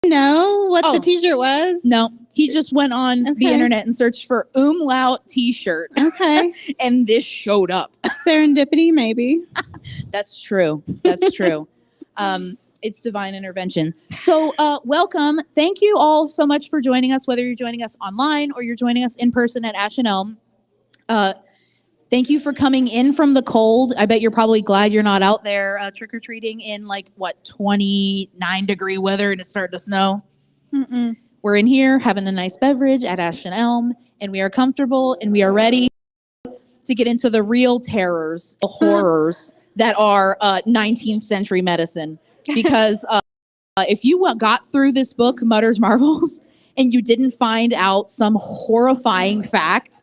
know what the t-shirt was? No, he just went on the internet and searched for umlaut t-shirt. Okay. And this showed up. Serendipity, maybe. That's true. That's true. It's divine intervention. So welcome. Thank you all so much for joining us, whether you're joining us online or you're joining us in person at Ash and Elm. Thank you for coming in from the cold. I bet you're probably glad you're not out there trick-or-treating in 29-degree weather and it's starting to snow. Mm-mm. We're in here having a nice beverage at Ash and Elm, and we are comfortable and we are ready to get into the real terrors, the horrors that are 19th century medicine. Because if you got through this book, Mutter's Marvels, and you didn't find out some horrifying fact,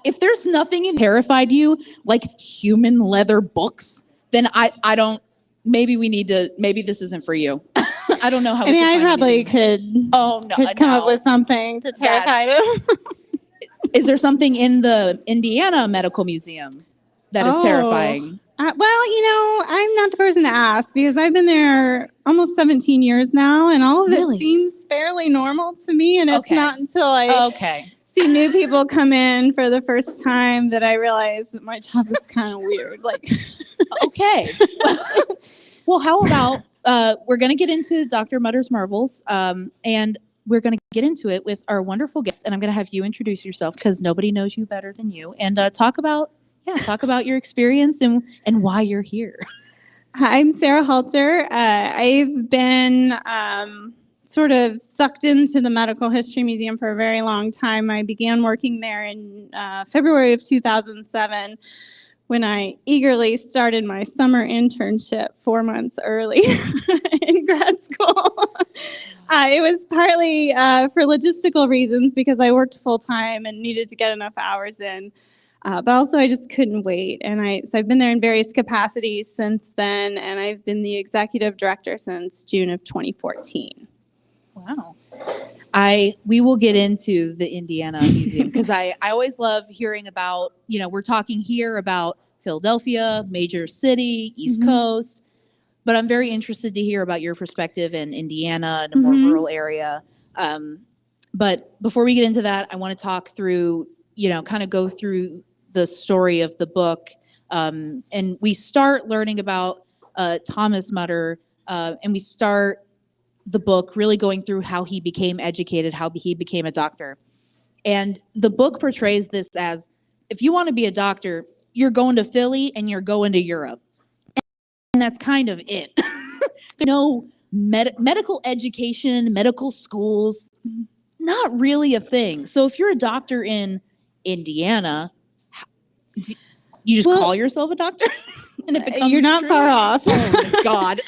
if there's nothing that terrified you, like human leather books, then I don't, maybe this isn't for you. I don't know how. I probably could come up with something to terrify them. Is there something in the Indiana Medical Museum that is terrifying? Well, I'm not the person to ask because I've been there almost 17 years now, and all of it seems fairly normal to me. And it's not until I see new people come in for the first time that I realize that my job is kind of weird. Okay. Well, how about we're going to get into Dr. Mutter's Marvels, and we're going to get into it with our wonderful guest, and I'm going to have you introduce yourself because nobody knows you better than you, and talk about your experience and why you're here. I'm Sarah Halter. I've been sort of sucked into the Medical History Museum for a very long time. I began working there in February of 2007 when I eagerly started my summer internship 4 months early in grad school. It was partly for logistical reasons because I worked full time and needed to get enough hours in. But also I just couldn't wait. And so I've been there in various capacities since then, and I've been the executive director since June of 2014. Wow. We will get into the Indiana Museum because I always love hearing about, we're talking here about Philadelphia, major city, East Coast, but I'm very interested to hear about your perspective in Indiana and a more rural area. But before we get into that, I want to talk through, kind of go through the story of the book. And we start learning about Thomas Mutter, and we start the book really going through how he became educated, how he became a doctor. And the book portrays this as, if you want to be a doctor, you're going to Philly and you're going to Europe. And that's kind of it. No medical education, medical schools, not really a thing. So if you're a doctor in Indiana, you just call yourself a doctor? And it becomes you're not far off. Oh my God.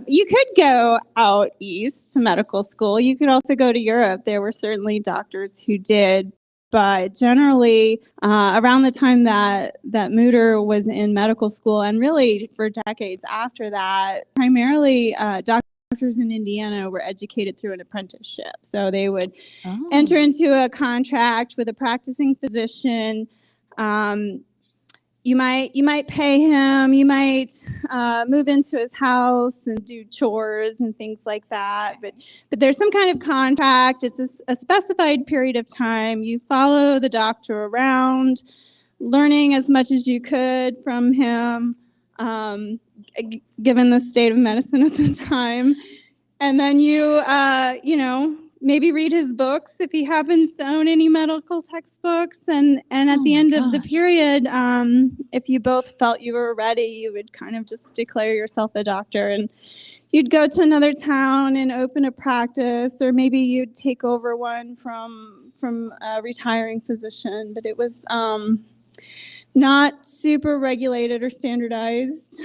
You could go out east to medical school. You could also go to Europe. There were certainly doctors who did. But generally, around the time that Mutter was in medical school, and really for decades after that, primarily doctors in Indiana were educated through an apprenticeship. So they would enter into a contract with a practicing physician. You might pay him. You might move into his house and do chores and things like that. But there's some kind of contract. It's a specified period of time. You follow the doctor around, learning as much as you could from him, given the state of medicine at the time. And then you maybe read his books if he happens to own any medical textbooks. And at the end of the period, if you both felt you were ready, you would kind of just declare yourself a doctor. And you'd go to another town and open a practice, or maybe you'd take over one from a retiring physician. But it was not super regulated or standardized.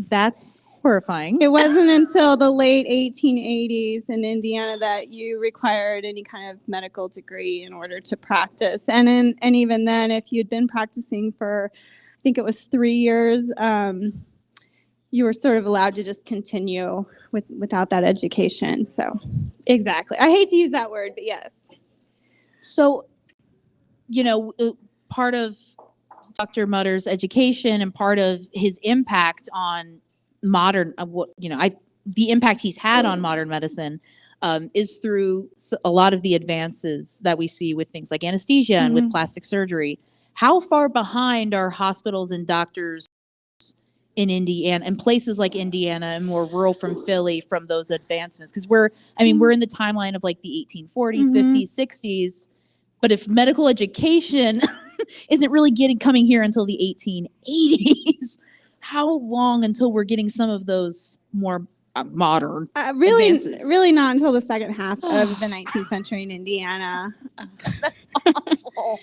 That's horrifying. It wasn't until the late 1880s in Indiana that you required any kind of medical degree in order to practice. And even then, if you'd been practicing for, I think it was 3 years, you were sort of allowed to just continue without that education. So, exactly. I hate to use that word, but yes. So, part of Dr. Mutter's education and part of his impact on modern, the impact he's had on modern medicine is through a lot of the advances that we see with things like anesthesia and with plastic surgery. How far behind are hospitals and doctors in Indiana and places like Indiana and more rural from Philly from those advancements? Because we're in the timeline of like the 1840s, 50s, 60s. But if medical education isn't really coming here until the 1880s, how long until we're getting some of those more modern advances? Really not until the second half of the 19th century in Indiana. That's awful.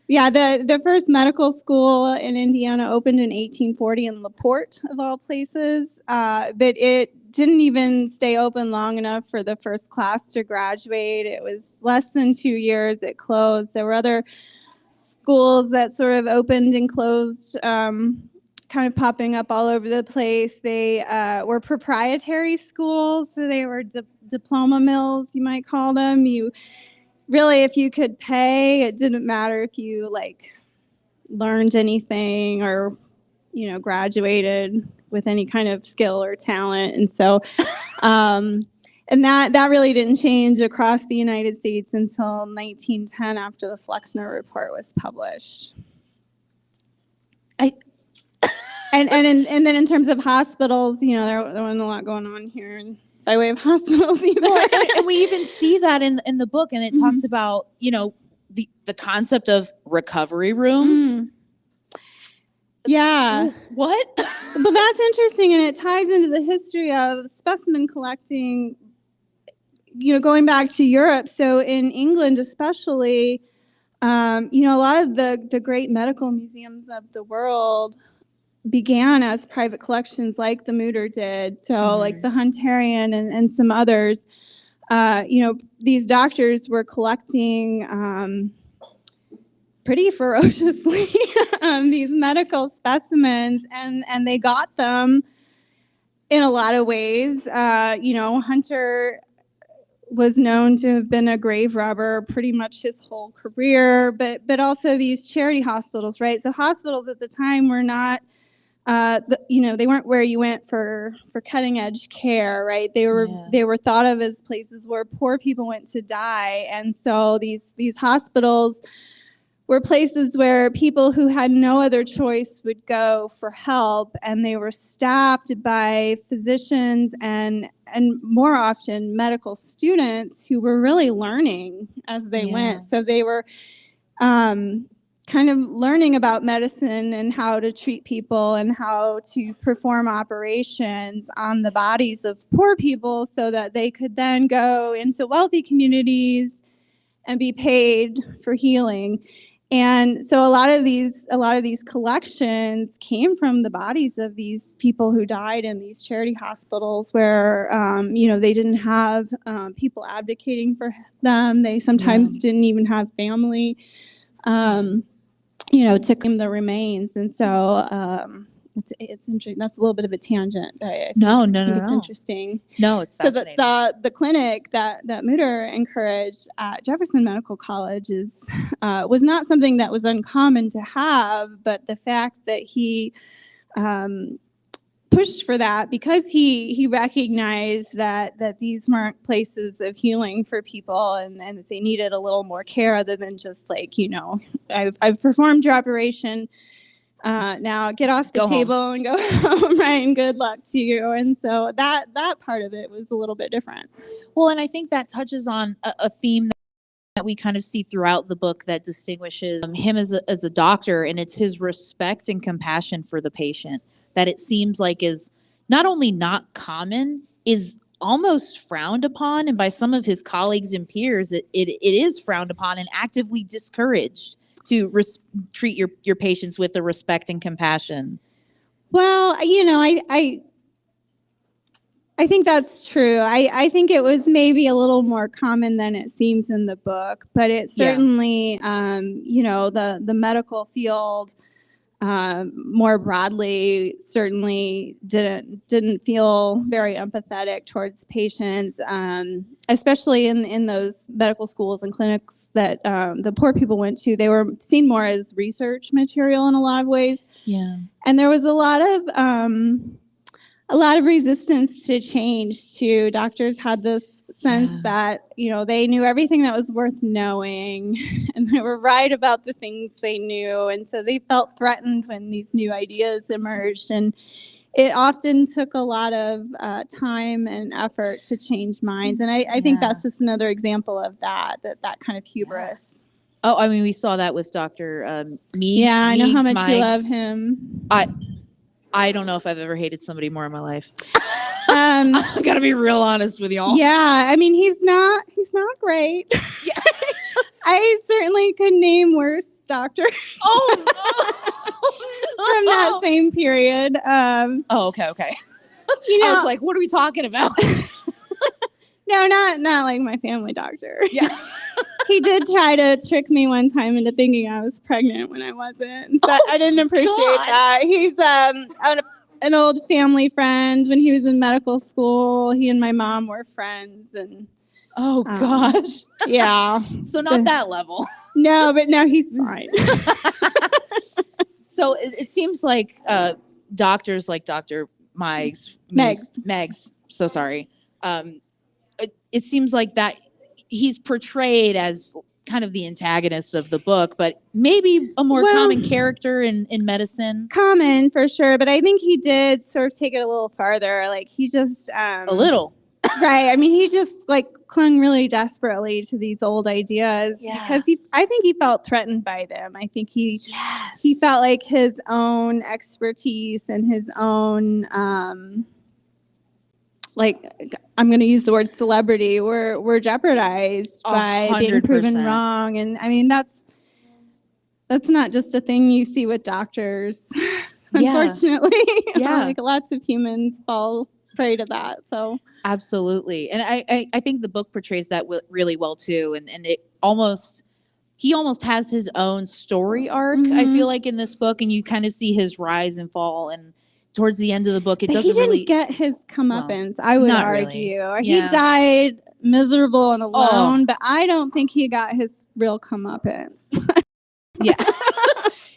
Yeah, the first medical school in Indiana opened in 1840 in LaPorte, of all places, but it didn't even stay open long enough for the first class to graduate. It was less than 2 years. It closed. There were other schools that sort of opened and closed, kind of popping up all over the place. They were proprietary schools, so they were diploma mills, you might call them. Really, if you could pay, it didn't matter if you learned anything or graduated with any kind of skill or talent. And so and that really didn't change across the United States until 1910 after the Flexner Report was published. And then in terms of hospitals, there wasn't a lot going on here by way of hospitals either. Well, and we even see that in the book, and it talks about the concept of recovery rooms. Yeah. What? But that's interesting, and it ties into the history of specimen collecting, going back to Europe. So in England especially, a lot of the great medical museums of the world began as private collections like the Mutter did. So like the Hunterian and some others, these doctors were collecting pretty ferociously these medical specimens, and they got them in a lot of ways. Hunter was known to have been a grave robber pretty much his whole career, but also these charity hospitals, right? So hospitals at the time were not they weren't where you went for cutting edge care, right? They were thought of as places where poor people went to die. And so these hospitals were places where people who had no other choice would go for help, and they were staffed by physicians and more often medical students who were really learning as they went. So they were kind of learning about medicine and how to treat people and how to perform operations on the bodies of poor people so that they could then go into wealthy communities and be paid for healing. And so a lot of these collections came from the bodies of these people who died in these charity hospitals where they didn't have people advocating for them. They sometimes didn't even have family to claim the remains. And so it's interesting. That's a little bit of a tangent, but I think it's interesting. No, it's fascinating. So the clinic that Mutter encouraged at Jefferson Medical College was not something that was uncommon to have, but the fact that he pushed for that because he recognized that these weren't places of healing for people, and that they needed a little more care other than just I've performed your operation. Now get off the table and go home, right? And good luck to you. And so that part of it was a little bit different. Well, and I think that touches on a theme that we kind of see throughout the book that distinguishes him as a doctor, and it's his respect and compassion for the patient that it seems like is not only not common, is almost frowned upon, and by some of his colleagues and peers, it is frowned upon and actively discouraged to treat your patients with the respect and compassion. Well, I think that's true. I think it was maybe a little more common than it seems in the book, but it certainly, the medical field more broadly certainly didn't feel very empathetic towards patients, especially in those medical schools and clinics that the poor people went to. They were seen more as research material in a lot of ways. Yeah. And there was a lot of a lot of resistance to change too. Doctors had this sense that, they knew everything that was worth knowing and they were right about the things they knew. And so they felt threatened when these new ideas emerged. And it often took a lot of time and effort to change minds. And I think that's just another example of that kind of hubris. Oh, I mean, we saw that with Dr. Meeks. Yeah, I know how much you love Meigs. him. I don't know if I've ever hated somebody more in my life. I gotta be real honest with y'all. Yeah, I mean, he's not great. Yeah. I certainly could name worse doctors. Oh no! From that same period. Okay. I was like, what are we talking about? No, not like my family doctor. Yeah. He did try to trick me one time into thinking I was pregnant when I wasn't. So I didn't appreciate that. He's an old family friend. When he was in medical school, he and my mom were friends. And oh gosh. Yeah. So not that level. No, but no, he's fine. So it seems like doctors like Dr. Megs. So sorry. It seems like that he's portrayed as kind of the antagonist of the book, but maybe a more common character in medicine. Common for sure, but I think he did sort of take it a little farther. Like he just a little. Right. I mean, he just clung really desperately to these old ideas because I think he felt threatened by them. I think he felt like his own expertise and his own I'm going to use the word celebrity were jeopardized by being proven wrong. And I mean, that's not just a thing you see with doctors, unfortunately. Yeah. Lots of humans fall prey to that. So absolutely. And I think the book portrays that really well too. And he almost has his own story arc, I feel like, in this book, and you kind of see his rise and fall. And towards the end of the book, he didn't get his comeuppance, I would argue. Really. He died miserable and alone, but I don't think he got his real comeuppance.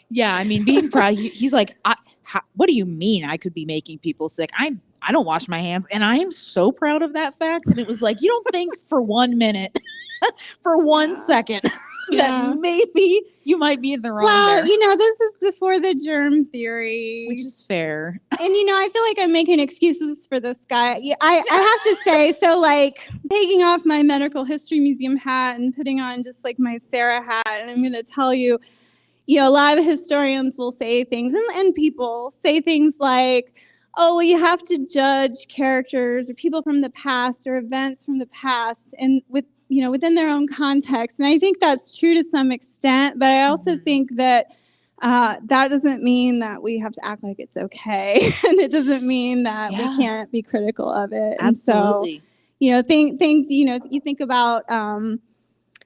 Yeah. I mean, being proud, he's like, what do you mean I could be making people sick? I don't wash my hands, and I am so proud of that fact. And it was like, you don't think for 1 minute, for 1 second, that maybe you might be in the wrong there. This is before the germ theory. Which is fair. And, I feel like I'm making excuses for this guy. I have to say, so, taking off my medical history museum hat and putting on just, my Sarah hat, and I'm going to tell you, a lot of historians will say things, and people say things like, oh, well, you have to judge characters or people from the past or events from the past and within their own context. And I think that's true to some extent, but I also think that that doesn't mean that we have to act like it's okay. And it doesn't mean that we can't be critical of it. Absolutely. And so, things, you think about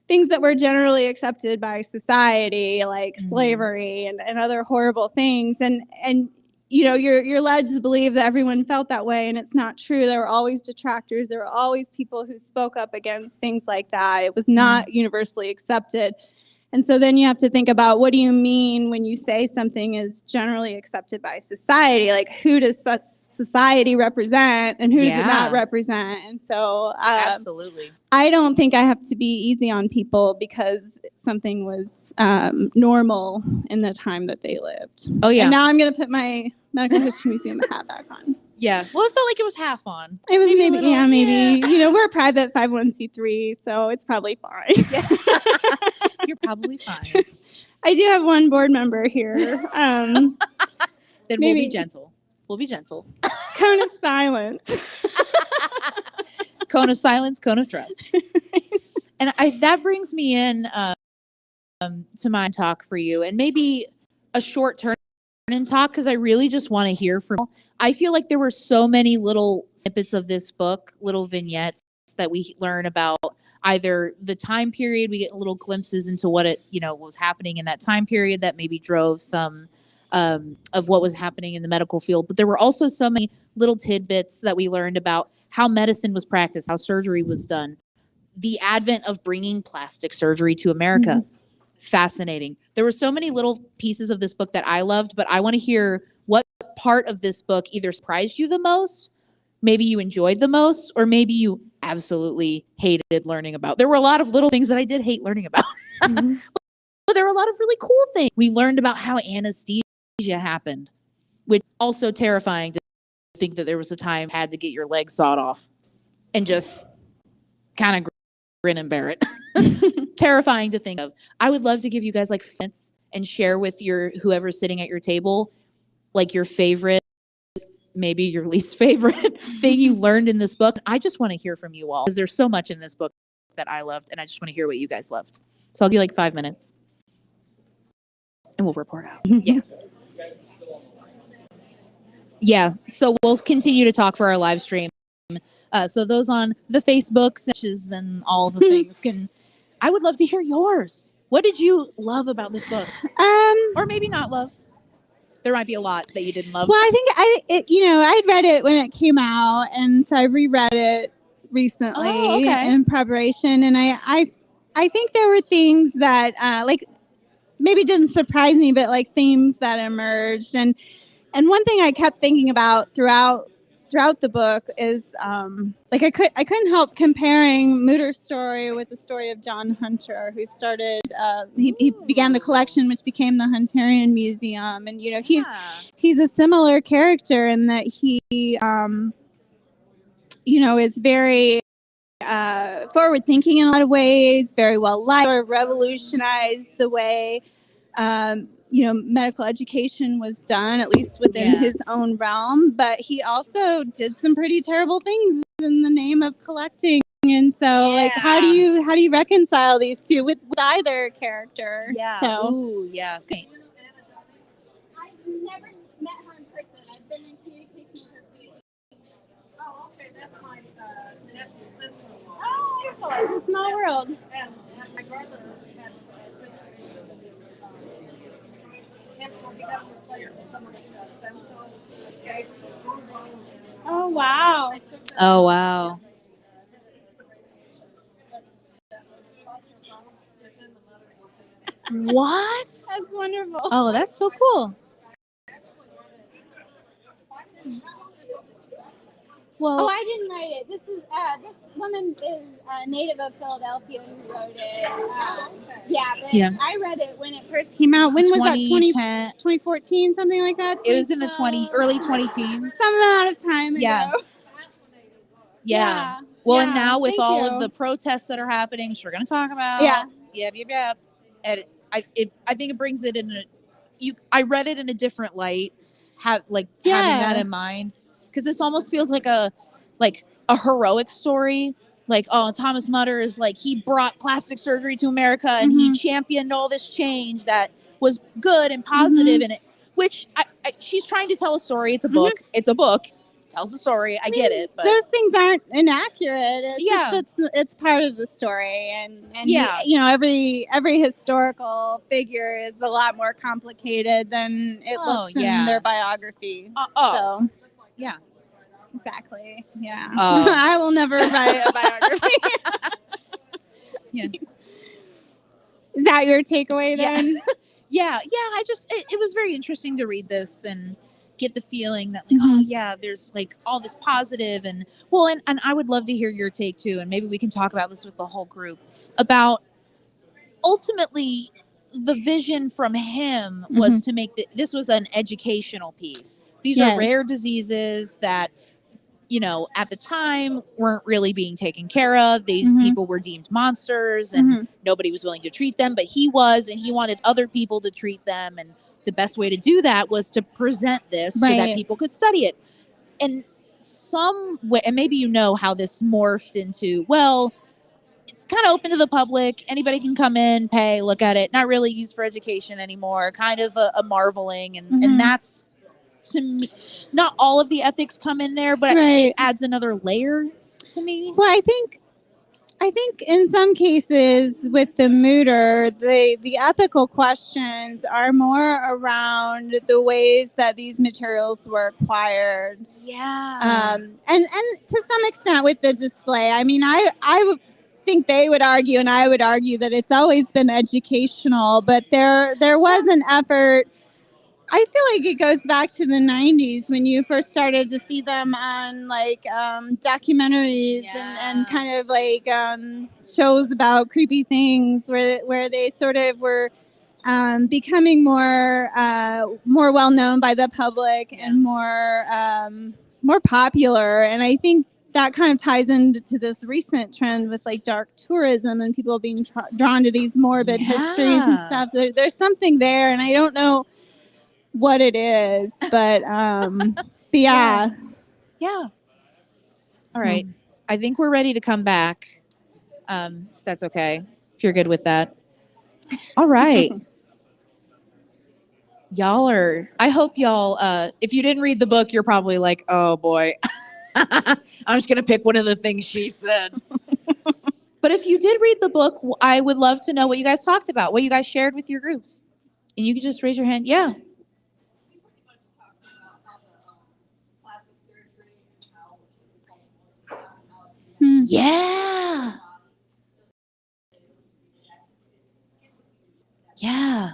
things that were generally accepted by society, like slavery and other horrible things. And you're led to believe that everyone felt that way, and it's not true. There were always detractors. There were always people who spoke up against things like that. It was not universally accepted. And so then you have to think about, what do you mean when you say something is generally accepted by society? Like, who does society represent and who does it not represent? And so absolutely, I don't think I have to be easy on people because something was normal in the time that they lived. Oh yeah. And now I'm going to put my medical history museum hat back on. Yeah. Well, it felt like it was half on. It was maybe. We're a private 501c3, so it's probably fine. Yeah. You're probably fine. I do have one board member here. Then we'll be gentle. We'll be gentle. Cone of silence. Cone of silence, cone of trust. And that brings me in to my talk for you, and maybe a short turn and talk, because I really just want to hear from you. I feel like there were so many little snippets of this book, little vignettes that we learn about either the time period. We get little glimpses into what was happening in that time period that maybe drove some of what was happening in the medical field. But there were also so many little tidbits that we learned about how medicine was practiced, how surgery was done, the advent of bringing plastic surgery to America. Fascinating. There were so many little pieces of this book that I loved, but I want to hear what part of this book either surprised you the most, maybe you enjoyed the most, or maybe you absolutely hated learning about? There were a lot of little things that I did hate learning about. Mm-hmm. But there were a lot of really cool things. We learned about how anesthesia happened, which also terrifying to think that there was a time you had to get your legs sawed off and just kind of grin and bear it. Terrifying to think of. I would love to give you guys like minutes and share with your whoever's sitting at your table, like your favorite, maybe your least favorite thing you learned in this book. I just want to hear from you all because there's so much in this book that I loved, and I just want to hear what you guys loved. So I'll give you like 5 minutes. And we'll report out. Yeah. Yeah. So we'll continue to talk for our live stream. So those on the Facebook and all the things I would love to hear yours. What did you love about this book? Or maybe not love. There might be a lot that you didn't love. Well, I think I'd read it when it came out, and so I reread it recently in preparation, and I think there were things that like maybe didn't surprise me, but like themes that emerged. And one thing I kept thinking about throughout the book is like I couldn't help comparing Mutter's story with the story of John Hunter, who started he began the collection which became the Hunterian Museum. And he's a similar character in that he is very forward thinking in a lot of ways, very well liked, or revolutionized the way medical education was done, at least within his own realm. But he also did some pretty terrible things in the name of collecting. And so like how do you reconcile these two with either character? Yeah. So, Ooh, yeah. Okay. I've never met her in person. I've been in communication with her. Oh, okay, that's my nephew's sister-in-law. Oh, beautiful. It's a small world. And my brother has a situation with his cancer. He got replaced with some of his stem cells. Escaped. Oh, wow. Oh, wow. What? That's wonderful. Oh, that's so cool. Well, Oh, I didn't write it. This woman is a native of Philadelphia who wrote it. But I read it when it first came out. When was that? 2014, something like that? It was in the early 2010s. Some amount of time ago. Yeah. Yeah. Well, and now with all of the protests that are happening, which we're going to talk about. Yeah. Yep. And I think it brings it I read it in a different light, having that in mind, because this almost feels like a heroic story. Like, oh, Thomas Mutter is like, he brought plastic surgery to America and he championed all this change that was good and positive in it, which she's trying to tell a story. It's a book. It's a book. Tells a story. I get it. But those things aren't inaccurate. It's just it's part of the story. And every historical figure is a lot more complicated than it looks in their biography. So, yeah. Exactly. Yeah. I will never write a biography. Yeah. Is that your takeaway then? Yeah. It was very interesting to read this and get the feeling that there's like all this positive and I would love to hear your take too, and maybe we can talk about this with the whole group about ultimately the vision from him was to make this was an educational piece. These are rare diseases that at the time weren't really being taken care of. These people were deemed monsters and nobody was willing to treat them, but he was, and he wanted other people to treat them. And the best way to do that was to present this so that people could study it. And some way, and maybe how this morphed into, it's kind of open to the public. Anybody can come in, pay, look at it. Not really used for education anymore. Kind of a marveling. And that's, to me, not all of the ethics come in there, but it adds another layer to me. Well, I think in some cases with the Mutter, the ethical questions are more around the ways that these materials were acquired. Yeah. And to some extent with the display. I mean, I would think they would argue, and I would argue that it's always been educational, but there was an effort I feel like it goes back to the 90s when you first started to see them on like documentaries and kind of like shows about creepy things where they sort of were becoming more well known by the public and more popular. And I think that kind of ties into this recent trend with like dark tourism and people being drawn to these morbid histories and stuff. There's something there, and I don't know what it is, but yeah. Yeah. All right. I think we're ready to come back. If that's okay. If you're good with that. All right. I hope y'all, if you didn't read the book, you're probably like, oh boy, I'm just going to pick one of the things she said. But if you did read the book, I would love to know what you guys talked about, what you guys shared with your groups. And you can just raise your hand. Yeah. Yeah. Yeah.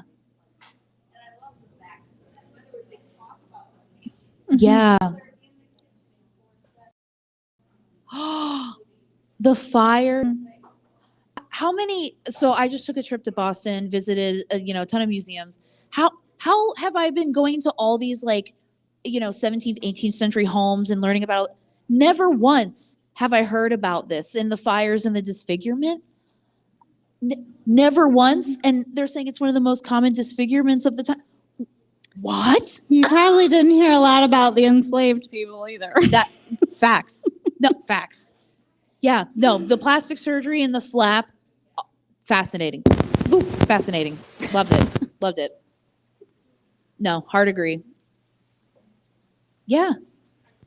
Yeah. The fire. How many? So I just took a trip to Boston, visited a ton of museums. How have I been going to all these 17th, 18th century homes and learning about? Never once have I heard about this in the fires and the disfigurement. Never once, and they're saying it's one of the most common disfigurements of the time. What? You probably didn't hear a lot about the enslaved people either. That facts. No, facts. Yeah, no, the plastic surgery and the flap, fascinating. Ooh, fascinating. Loved it. Loved it. No, hard agree. Yeah.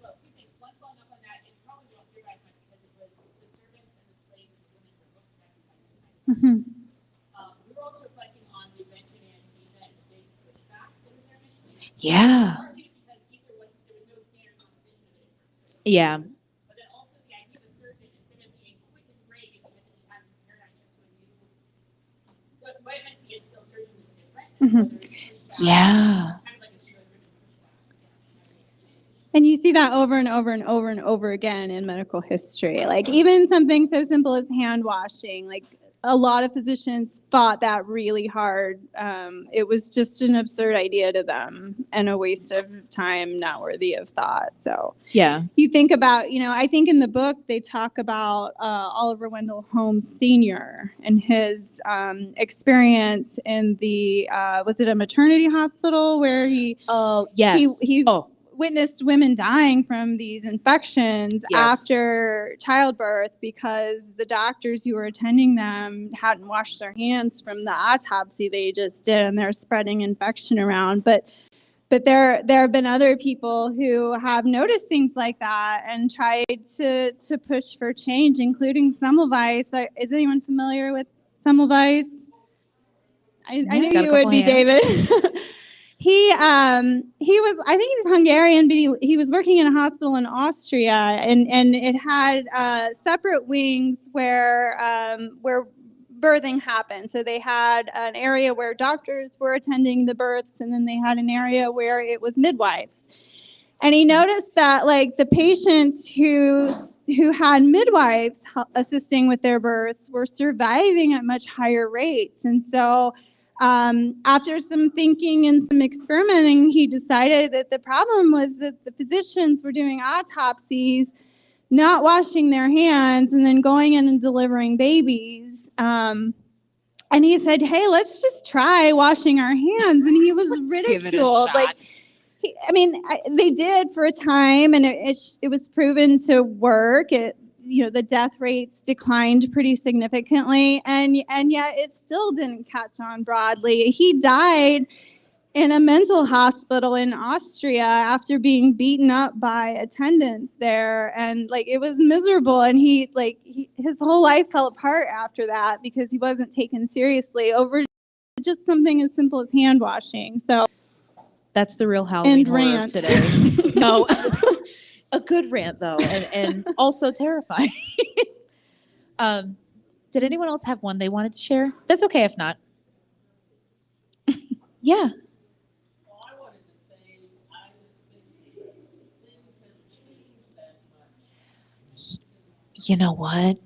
Well, two things. One, following up on that, it's probably don't hear back much because it was the servants and the slaves and women were both connected. We were also reflecting on the invention in Asia and the big pushback that was their mission. Yeah. Partly because either there was no standard competition of it. Yeah. But then also the idea of a surgeon, instead of being quick and great, if you had to have this paradigm shift when you, what it meant to be a skilled surgeon was different. So there was pushback, Yeah. kind of like a show-driven pushback. And you see that over and over and over and over again in medical history. Like even something so simple as hand washing, like a lot of physicians fought that really hard. It was just an absurd idea to them and a waste of time, not worthy of thought. So Yeah. you think about, I think in the book they talk about Oliver Wendell Holmes Sr. and his experience in the, was it a maternity hospital where he Oh, yes. he Oh, witnessed women dying from these infections Yes. after childbirth because the doctors who were attending them hadn't washed their hands from the autopsy they just did, and they're spreading infection around. But there have been other people who have noticed things like that and tried to push for change, including Semmelweis. Is anyone familiar with Semmelweis? I knew got a you would couple be, hands. David. He was, I think he was Hungarian, but he was working in a hospital in Austria, and it had separate wings where birthing happened. So they had an area where doctors were attending the births, and then they had an area where it was midwives. And he noticed that like the patients who had midwives assisting with their births were surviving at much higher rates. And so after some thinking and some experimenting, he decided that the problem was that the physicians were doing autopsies, not washing their hands, and then going in and delivering babies. And he said, "Hey, let's just try washing our hands." And he was ridiculed. Like, they did for a time, and it was proven to work. The death rates declined pretty significantly, and yet it still didn't catch on broadly. He died in a mental hospital in Austria after being beaten up by attendants there, and it was miserable. And his whole life fell apart after that because he wasn't taken seriously over just something as simple as hand washing. So that's the real Halloween and horror of rant. today. No. A good rant though, and also terrifying. Did anyone else have one they wanted to share? That's okay if not. Yeah. Well, I wanted You know what?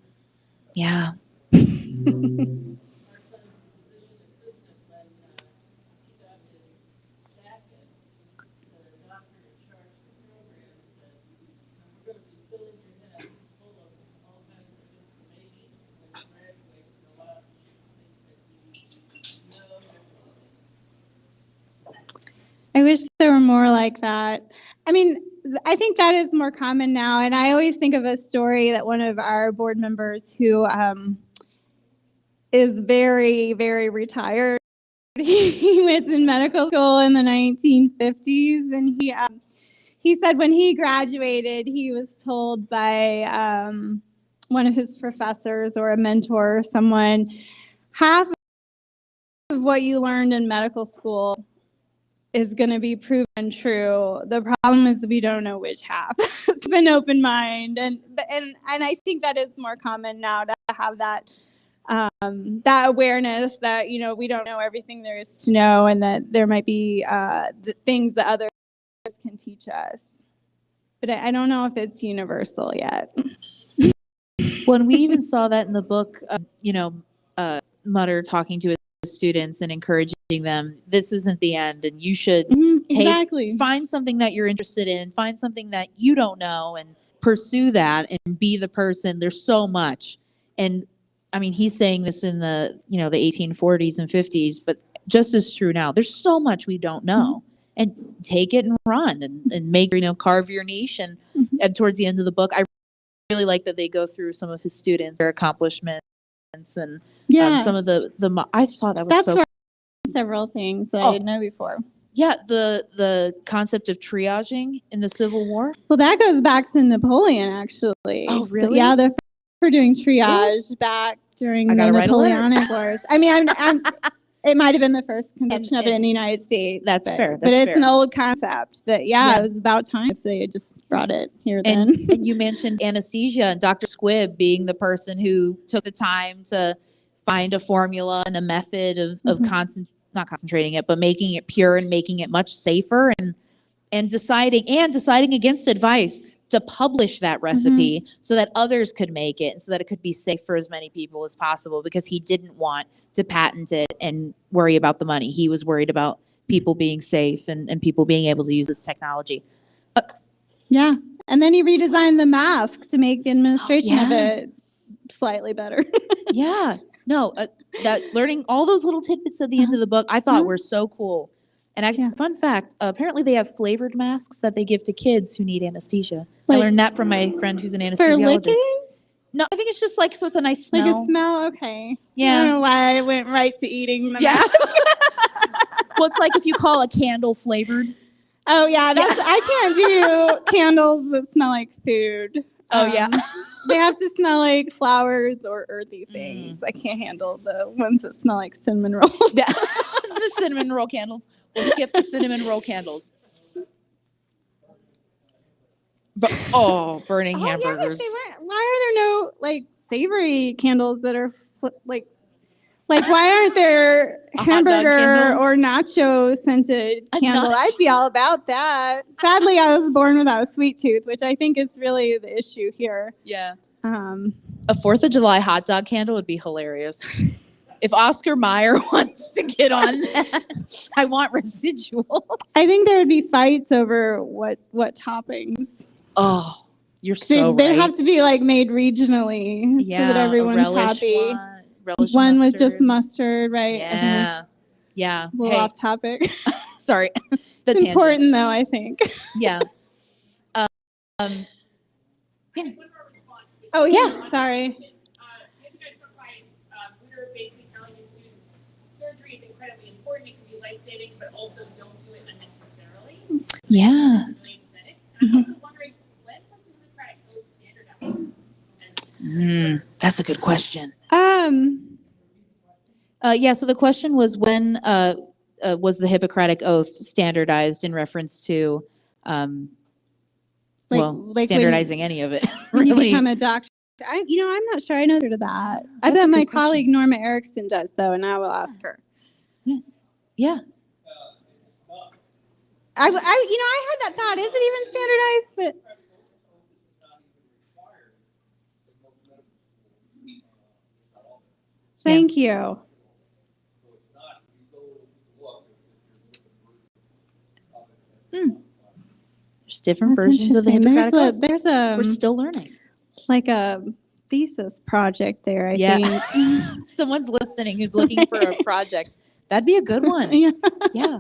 Yeah. Our son's physician assistant when he got his jacket, the doctor in charge of the program said, we're going to be filling your head full of all kinds of information. When you graduate and go out, you should think that you know everything. I wish there were more like that. I mean, I think that is more common now. And I always think of a story that one of our board members who is very, very retired. He was in medical school in the 1950s, and he said when he graduated, he was told by one of his professors or a mentor or someone, half of what you learned in medical school is going to be proven true. The problem is we don't know which half. It's been open mind, and I think that is more common now to have that that awareness that we don't know everything there is to know, and that there might be the things that others can teach us. But I don't know if it's universal yet. When we even saw that in the book, Mutter talking to his students and encouraging them, this isn't the end, and you should Exactly. find something that you're interested in, find something that you don't know, and pursue that and be the person. There's so much. And I mean, he's saying this in the 1840s and 50s, but just as true now. There's so much we don't know. And take it and run and make, carve your niche. And towards the end of the book, I really like that they go through some of his students, their accomplishments, and some of the I thought that was That's several things that I didn't know before. Yeah, the concept of triaging in the Civil War. Well, that goes back to Napoleon, actually. Oh, really? Yeah, they're doing triage back during the Napoleonic Wars. I mean, it might have been the first conception of it in the United States. That's fair. But it's an old concept. But yeah, it was about time if they had just brought it here then. And you mentioned anesthesia, and Dr. Squibb being the person who took the time to find a formula and a method of not concentrating it, but making it pure and making it much safer, and deciding against advice to publish that recipe so that others could make it and so that it could be safe for as many people as possible, because he didn't want to patent it and worry about the money. He was worried about people being safe and people being able to use this technology. Yeah. And then he redesigned the mask to make the administration of it slightly better. Yeah. No, that learning all those little tidbits at the end of the book, I thought were so cool. And fun fact, apparently they have flavored masks that they give to kids who need anesthesia. I learned that from my friend who's an anesthesiologist. For licking? No, I think it's just so it's a nice smell. Like a smell? Okay. Yeah. I don't know why I went right to eating the mask. Well, it's like if you call a candle flavored. Oh, yeah. I can't do candles that smell like food. Oh, yeah. They have to smell like flowers or earthy things. I can't handle the ones that smell like cinnamon rolls. Yeah. The cinnamon roll candles. We'll skip the cinnamon roll candles. Burning hamburgers. Yeah, why are there no savory candles that are why aren't there hamburger or nacho scented candle? I'd be all about that. Sadly, I was born without a sweet tooth, which I think is really the issue here. Yeah. A 4th of July hot dog candle would be hilarious. If Oscar Mayer wants to get on that, I want residuals. I think there would be fights over what toppings. Oh, you're so right. They have to be made regionally so that everyone's happy. One with just mustard, right? Yeah. Yeah. A little off topic. Sorry. It's important though, I think. Yeah. Yeah. Oh yeah. Sorry. If you guys don't mind, Mutter basically telling his students surgery is incredibly important. It can be life-saving, but also don't do it unnecessarily. Yeah. It's really pathetic. And I'm also wondering, when was the Hippocratic Oath standardized? That's a good question. So the question was, when was the Hippocratic Oath standardized in reference to standardizing any of it? When really. you become a doctor. I'm not sure I know to that. I bet my colleague Norma Erickson does though, and I will ask her. Yeah. I had that thought. Is it even standardized? But Thank you. There's different That's versions of the interesting. Hippocratic Oath. There's a We're still learning. like a thesis project there, I Yeah. think. Someone's listening who's looking for a project. That'd be a good one. Yeah. Yeah.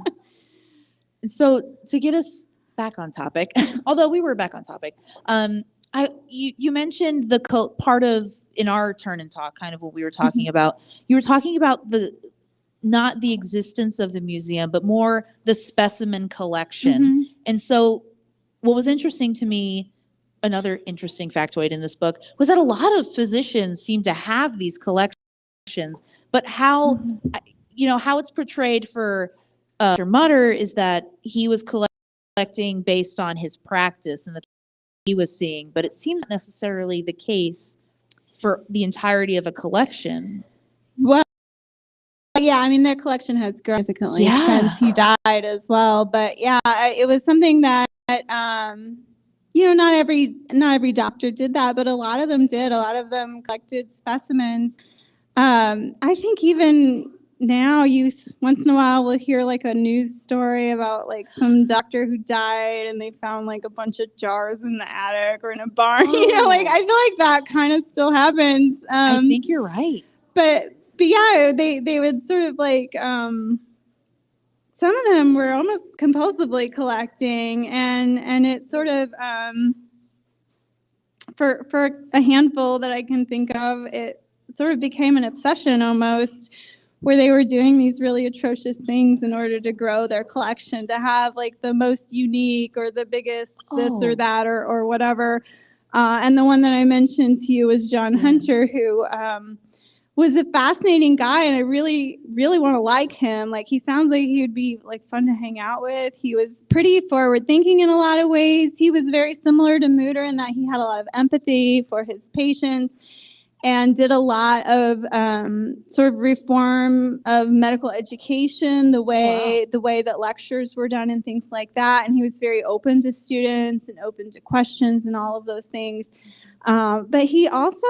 So to get us back on topic, although we were back on topic, you mentioned the part of in our turn and talk, kind of what we were talking about. You were talking about not the existence of the museum, but more the specimen collection. And so what was interesting to me, another interesting factoid in this book, was that a lot of physicians seem to have these collections, but how it's portrayed for Dr. Mutter is that he was collecting based on his practice and the he was seeing, but it seems not necessarily the case for the entirety of a collection. Well, yeah, I mean, their collection has grown significantly since he died as well. But yeah, it was something that, not every doctor did that, but a lot of them did. A lot of them collected specimens. I think even now, once in a while will hear like a news story about like some doctor who died and they found like a bunch of jars in the attic or in a barn. Like I feel like that kind of still happens. I think you're right. But yeah, they would sort of like some of them were almost compulsively collecting, and it sort of for a handful that I can think of, it sort of became an obsession almost, where they were doing these really atrocious things in order to grow their collection, to have like the most unique or the biggest this or that or whatever. And the one that I mentioned to you was John Hunter, who was a fascinating guy, and I really, really want to like him. Like, he sounds like he would be like fun to hang out with. He was pretty forward thinking in a lot of ways. He was very similar to Mutter in that he had a lot of empathy for his patients and did a lot of sort of reform of medical education, the way that lectures were done and things like that. And he was very open to students and open to questions and all of those things. But he also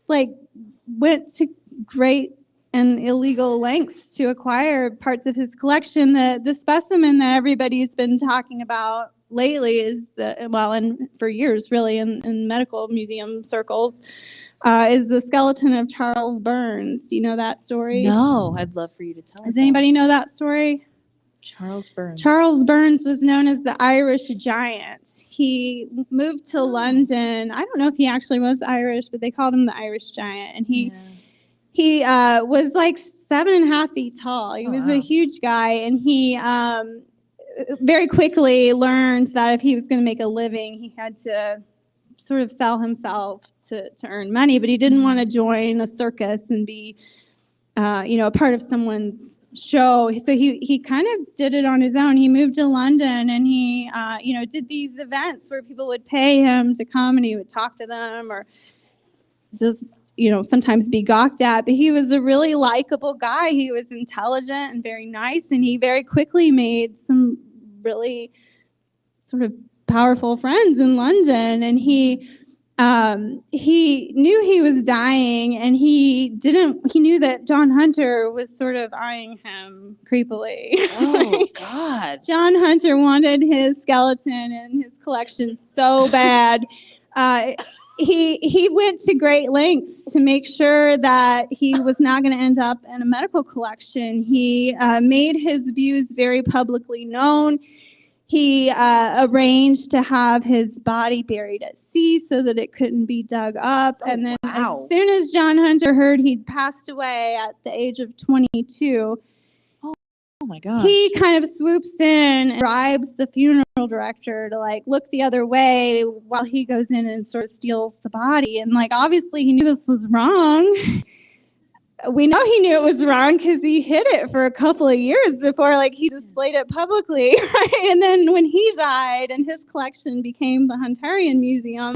went to great and illegal lengths to acquire parts of his collection. The specimen that everybody's been talking about lately is and for years really in medical museum circles, is the skeleton of Charles Burns. Do you know that story? No, I'd love for you to tell. Does anybody know that story? Charles Burns. Charles Burns was known as the Irish Giant. He moved to London. I don't know if he actually was Irish, but they called him the Irish Giant. And he was like 7.5 feet tall. He was a huge guy, and he very quickly learned that if he was going to make a living, he had to sort of sell himself to earn money. But he didn't want to join a circus and be a part of someone's show. So he kind of did it on his own. He moved to London, and he did these events where people would pay him to come, and he would talk to them or just sometimes be gawked at. But he was a really likable guy. He was intelligent and very nice, and he very quickly made some really sort of powerful friends in London. And he knew he was dying, and he knew that John Hunter was sort of eyeing him creepily. Oh, God. John Hunter wanted his skeleton in his collection so bad. He went to great lengths to make sure that he was not going to end up in a medical collection. He made his views very publicly known. He arranged to have his body buried at sea so that it couldn't be dug up. And then as soon as John Hunter heard he'd passed away at the age of 22, oh my God, he kind of swoops in and bribes the funeral director to look the other way while he goes in and sort of steals the body. And obviously he knew this was wrong. We know he knew it was wrong because he hid it for a couple of years before he displayed it publicly, right? And then when he died and his collection became the Hunterian Museum,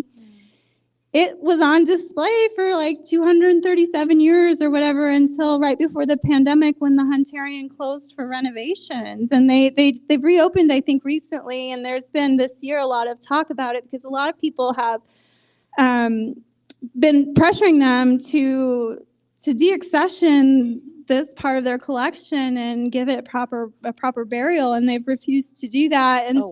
it was on display for 237 years or whatever until right before the pandemic, when the Hunterian closed for renovations. And they've reopened, I think, recently. And there's been this year a lot of talk about it because a lot of people have been pressuring them to deaccession this part of their collection and give it a proper burial, and they've refused to do that. And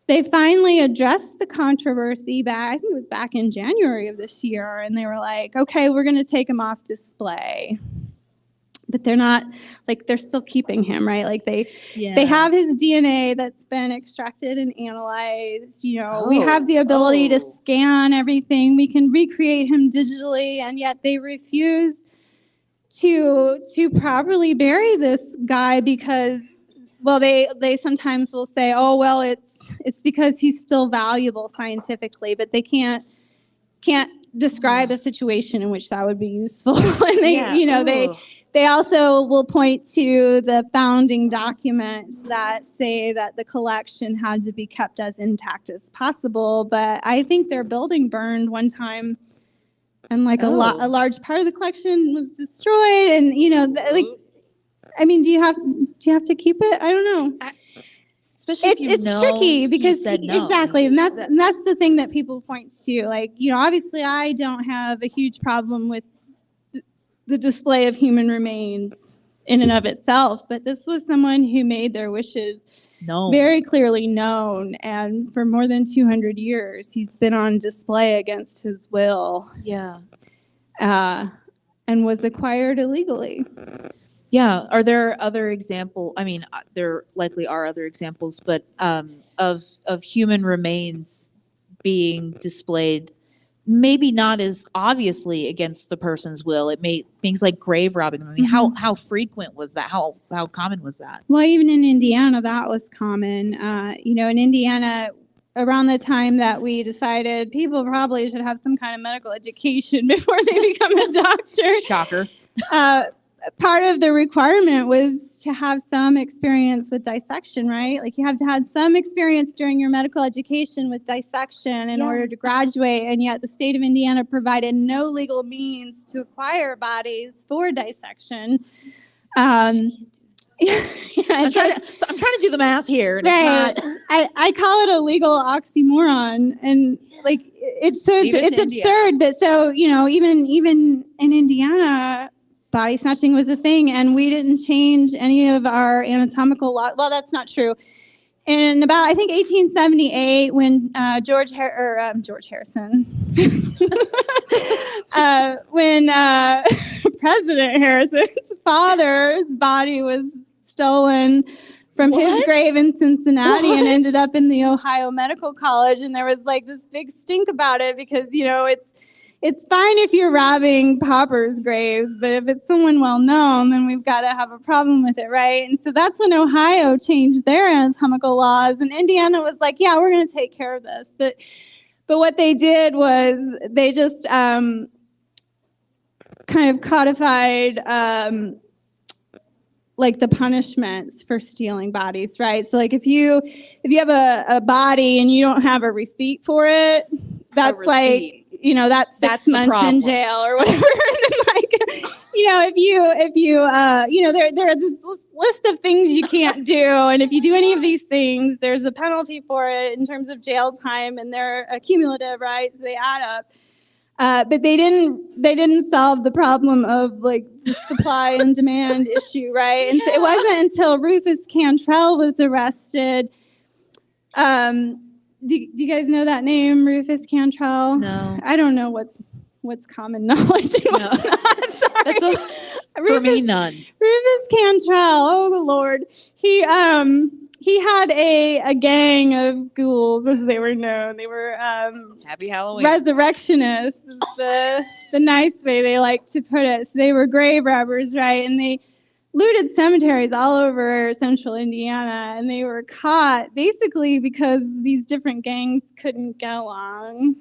they finally addressed the controversy I think it was back in January of this year, and they were like, okay, we're going to take him off display. But they're not, like, they're still keeping him, right? Like, they have his DNA that's been extracted and analyzed. You know, we have the ability to scan everything. We can recreate him digitally, and yet they refuse to properly bury this guy because, well, they sometimes will say, oh, well, it's because he's still valuable scientifically, but they can't describe a situation in which that would be useful. And they also will point to the founding documents that say that the collection had to be kept as intact as possible. But I think their building burned one time, and like a large part of the collection was destroyed. And I mean, do you have to keep it? I don't know. Especially if it's tricky because no. Exactly, and that's the thing that people point to. Like, obviously, I don't have a huge problem with the display of human remains in and of itself, but this was someone who made their wishes very clearly known, and for more than 200 years, he's been on display against his will. Yeah. And was acquired illegally. Yeah. Are there other examples? I mean, there likely are other examples, but of human remains being displayed, maybe not as obviously against the person's will. It may things like grave robbing. I mean, how frequent was that? How common was that? Well, even in Indiana, that was common. In Indiana, around the time that we decided people probably should have some kind of medical education before they become a doctor. Shocker. Part of the requirement was to have some experience with dissection, right? Like, you have to have some experience during your medical education with dissection in order to graduate, and yet the state of Indiana provided no legal means to acquire bodies for dissection. I'm trying to do the math here, and right. It's not. I call it a legal oxymoron, and like it's absurd. But so even in Indiana, body snatching was a thing, and we didn't change any of our anatomical law. Well, that's not true. In about, I think, 1878, when George Harrison, when President Harrison's father's body was stolen from his grave in Cincinnati and ended up in the Ohio Medical College, and there was like this big stink about it because it's fine if you're robbing paupers' graves, but if it's someone well-known, then we've got to have a problem with it, right? And so that's when Ohio changed their anatomical laws, and Indiana was like, yeah, we're going to take care of this. But what they did was they just kind of codified like the punishments for stealing bodies, right? So like if you have a body and you don't have a receipt for it, that's like, that's 6 months in jail or whatever. And then like, if you there are this list of things you can't do, and if you do any of these things, there's a penalty for it in terms of jail time, and they're accumulative, right? So they add up. But they didn't solve the problem of like the supply and demand issue, right? And so it wasn't until Rufus Cantrell was arrested. Do you guys know that name, Rufus Cantrell? No. I don't know what's common knowledge and what's not. Sorry. For me, none. Rufus Cantrell, oh Lord. He had a gang of ghouls, as they were known. They were Happy Halloween. Resurrectionists, is the nice way they like to put it. So they were grave robbers, right? And they looted cemeteries all over central Indiana, and they were caught basically because these different gangs couldn't get along.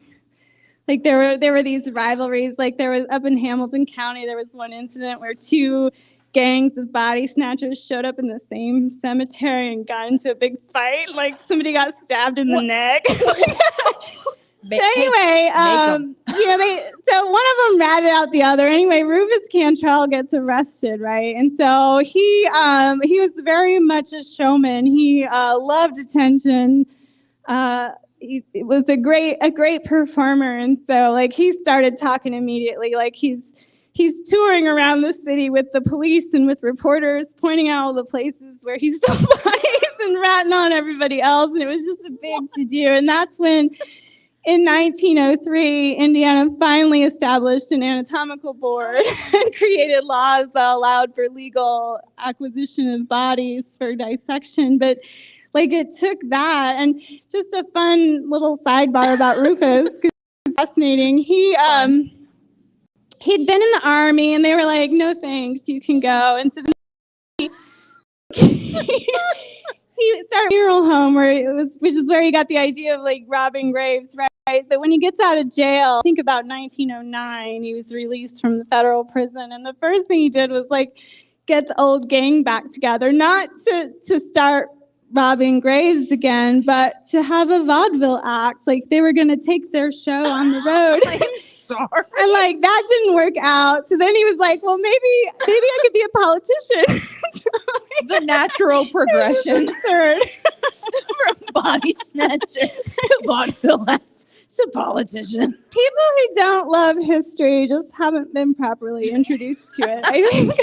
Like there were these rivalries. Like there was up in Hamilton County, there was one incident where two gangs of body snatchers showed up in the same cemetery and got into a big fight. Like somebody got stabbed in the neck. So anyway, so one of them ratted out the other. Anyway, Rufus Cantrell gets arrested, right? And so he was very much a showman. He loved attention. He was a great performer, and so like he started talking immediately. Like he's he's touring around the city with the police and with reporters, pointing out all the places where he stole bodies and ratting on everybody else. And it was just a big to-do. And that's when, in 1903, Indiana finally established an anatomical board and created laws that allowed for legal acquisition of bodies for dissection. But like, it took that. And just a fun little sidebar about Rufus, because it's fascinating. He'd been in the army, and they were like, "No thanks, you can go." And so then he started a funeral home which is where he got the idea of like robbing graves, right? But when he gets out of jail, I think about 1909, he was released from the federal prison, and the first thing he did was like get the old gang back together, not to start robbing graves again, but to have a vaudeville act. Like, they were going to take their show on the road. I'm sorry. And like, that didn't work out. So then he was like, well, maybe I could be a politician. The natural progression Third. from body snatcher to vaudeville act to politician. People who don't love history just haven't been properly introduced to it, I think.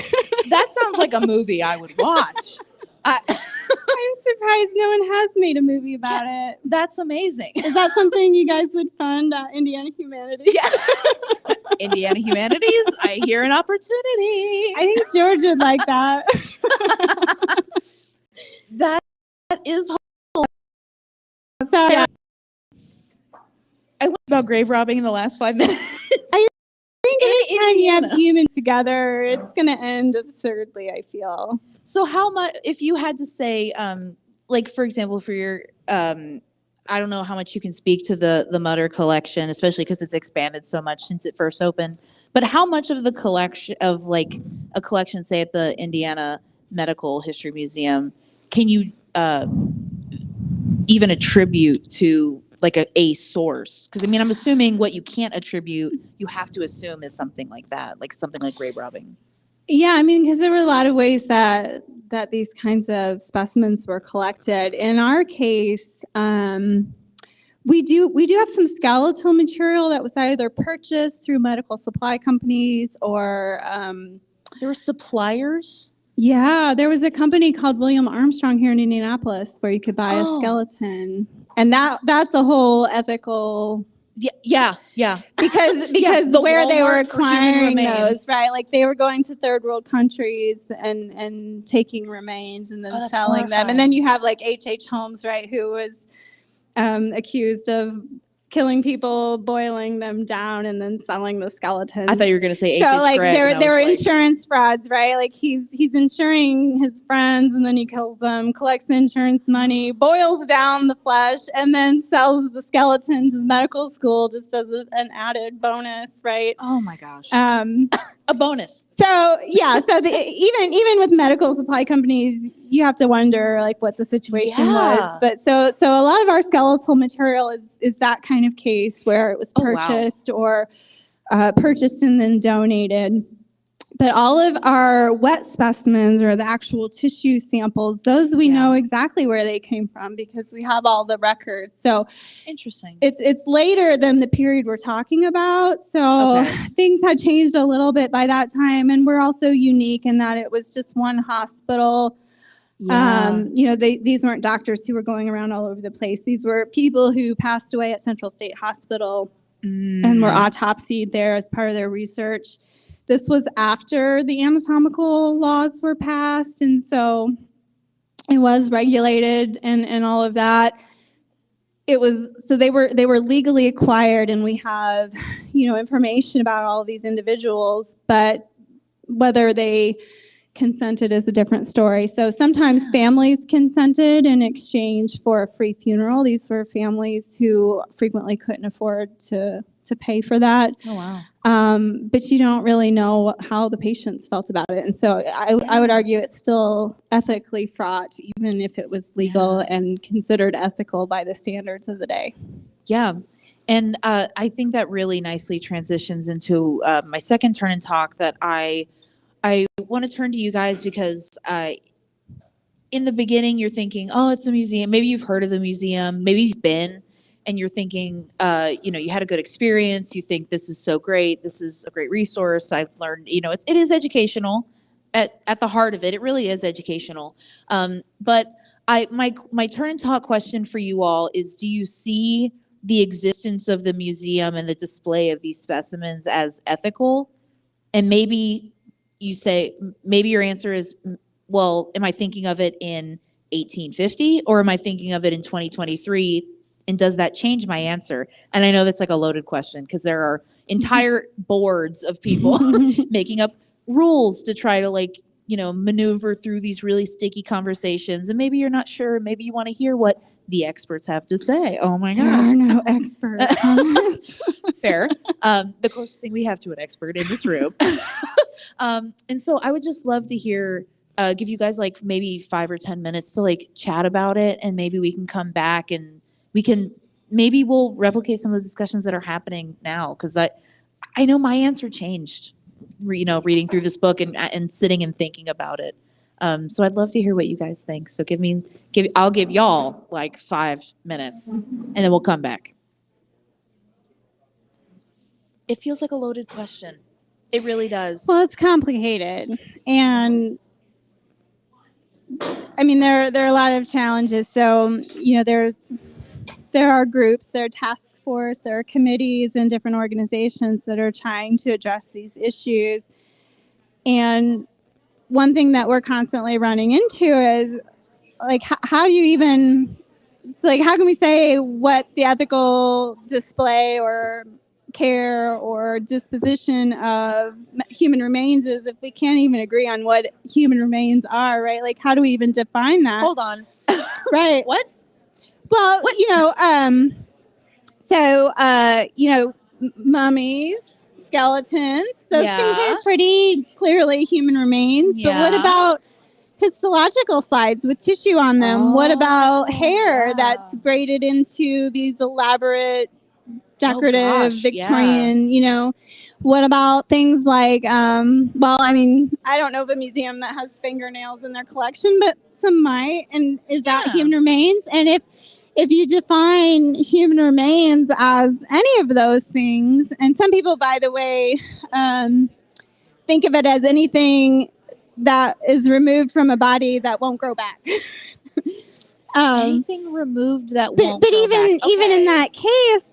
That sounds like a movie I would watch. I'm surprised no one has made a movie about it. That's amazing. Is that something you guys would fund, Indiana Humanities? Yeah. Indiana Humanities, I hear an opportunity. I think George would like that. That is. So, yeah. I learned about grave robbing in the last 5 minutes. I think anytime you have Indiana. humans together, it's going to end absurdly, I feel. So how much, if you had to say, like, for example, for your, I don't know how much you can speak to the Mutter collection, especially because it's expanded so much since it first opened, but how much of the collection, of like a collection, say at the Indiana Medical History Museum, can you even attribute to like a source? Because I mean, I'm assuming what you can't attribute, you have to assume is something like that, like something like grave robbing. Yeah, I mean, because there were a lot of ways that these kinds of specimens were collected. In our case, we do have some skeletal material that was either purchased through medical supply companies or There were suppliers. yeah, there was a company called William Armstrong here in Indianapolis where you could buy a skeleton, and that's a whole ethical. Yeah. Because the where they were Walmart for human acquiring remains. those, right? Like, they were going to third world countries and taking remains and then Oh, that's selling them. horrifying. And then you have like H.H. Holmes, right, who was accused of killing people, boiling them down, and then selling the skeletons. I thought you were going to say H.H. So like Gregg, there and I were was like, insurance frauds, right? Like he's insuring his friends, and then he kills them, collects the insurance money, boils down the flesh, and then sells the skeleton to the medical school just as an added bonus, right? oh my gosh. A bonus. So yeah, so even with medical supply companies, you have to wonder like what the situation was. But so a lot of our skeletal material is that kind of case where it was Oh, wow. purchased or purchased and then donated. But all of our wet specimens or the actual tissue samples, those we know exactly where they came from because we have all the records. So Interesting. it's later than the period we're talking about. So Okay. things had changed a little bit by that time. And we're also unique in that it was just one hospital. These weren't doctors who were going around all over the place. These were people who passed away at Central State Hospital and were autopsied there as part of their research. This was after the anatomical laws were passed, and so it was regulated and all of that. It was so they were legally acquired, and we have information about all of these individuals, but whether they consented is a different story. So sometimes families consented in exchange for a free funeral. These were families who frequently couldn't afford to pay for that. Oh, wow. But you don't really know how the patients felt about it. And so I would argue it's still ethically fraught, even if it was legal and considered ethical by the standards of the day. Yeah. And I think that really nicely transitions into my second turn and talk that I want to turn to you guys because in the beginning you're thinking, oh, it's a museum. Maybe you've heard of the museum. Maybe you've been. and you're thinking, you had a good experience. You think this is so great. This is a great resource. I've learned, it is educational at the heart of it. It really is educational. But my turn and talk question for you all is, do you see the existence of the museum and the display of these specimens as ethical? And maybe your answer is, well, am I thinking of it in 1850 or am I thinking of it in 2023? And does that change my answer? And I know that's like a loaded question because there are entire boards of people making up rules to try to maneuver through these really sticky conversations. And maybe you're not sure. Maybe you want to hear what the experts have to say. Oh my gosh. There are no experts on this. Fair. The closest thing we have to an expert in this room. And so I would just love to give you guys like maybe 5 or 10 minutes to like chat about it. And maybe we can come back and we'll replicate some of the discussions that are happening now. Cause I know my answer changed, reading through this book and sitting and thinking about it. So I'd love to hear what you guys think. So I'll give y'all like 5 minutes and then we'll come back. It feels like a loaded question. It really does. Well, it's complicated. And I mean, there are a lot of challenges. So, there are groups, there are task force, there are committees and different organizations that are trying to address these issues. And one thing that we're constantly running into is like, how do you even, how can we say what the ethical display or care or disposition of human remains is if we can't even agree on what human remains are, right? Like, how do we even define that? Hold on. Right. What? Well, mummies, skeletons, those things are pretty clearly human remains. Yeah. But what about histological slides with tissue on them? What about hair that's braided into these elaborate decorative Victorian, what about things like, I don't know of a museum that has fingernails in their collection, but some might. And is that human remains? And if you define human remains as any of those things, and some people, by the way, think of it as anything that is removed from a body that won't grow back. Anything removed that won't but grow even back. Okay. even in that case,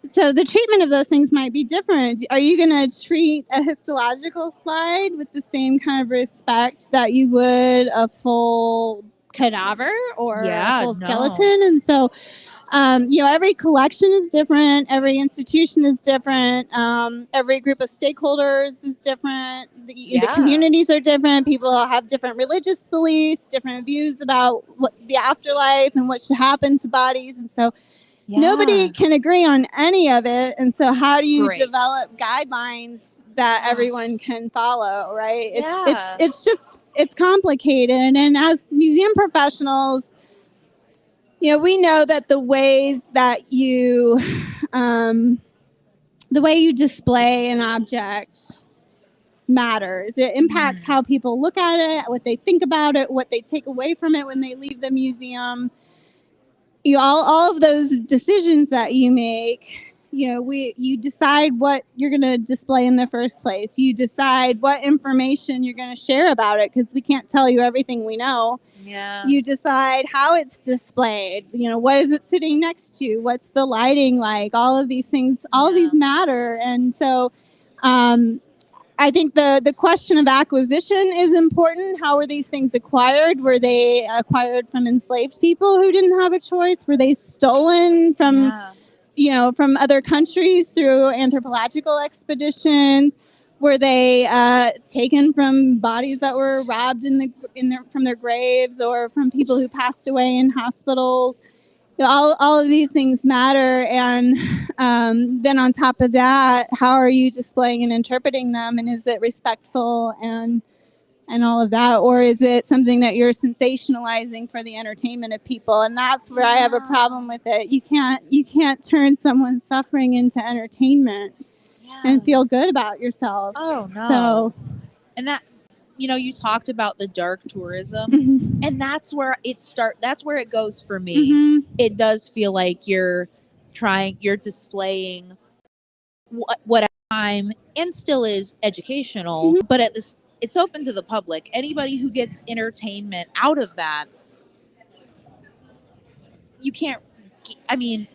so the treatment of those things might be different. Are you going to treat a histological slide with the same kind of respect that you would a full cadaver or a full skeleton? And so, every collection is different. Every institution is different. Every group of stakeholders is different. The communities are different. People have different religious beliefs, different views about what the afterlife and what should happen to bodies. And so nobody can agree on any of it. And so how do you develop guidelines that everyone can follow, right? It's complicated. And as museum professionals, we know that the ways that you display an object matters. It impacts how people look at it, what they think about it, what they take away from it when they leave the museum. All of those decisions that you make, you decide what you're going to display in the first place. You decide what information you're going to share about it because we can't tell you everything we know. Yeah. You decide how it's displayed. What is it sitting next to? What's the lighting like? All of these things, all of these matter. And so I think the question of acquisition is important. How were these things acquired? Were they acquired from enslaved people who didn't have a choice? Were they stolen from, from other countries through anthropological expeditions? Were they taken from bodies that were robbed from their graves or from people who passed away in hospitals? All of these things matter. And then on top of that, how are you displaying and interpreting them? And is it respectful and all of that? Or is it something that you're sensationalizing for the entertainment of people? And that's where I have a problem with it. You can't turn someone's suffering into entertainment and feel good about yourself. Oh, no. So, and that you talked about the dark tourism, Mhm. and that's where it goes for me. Mhm. It does feel like you're displaying what at the time and still is educational, but it's open to the public. Anybody who gets entertainment out of that, you can't. I mean,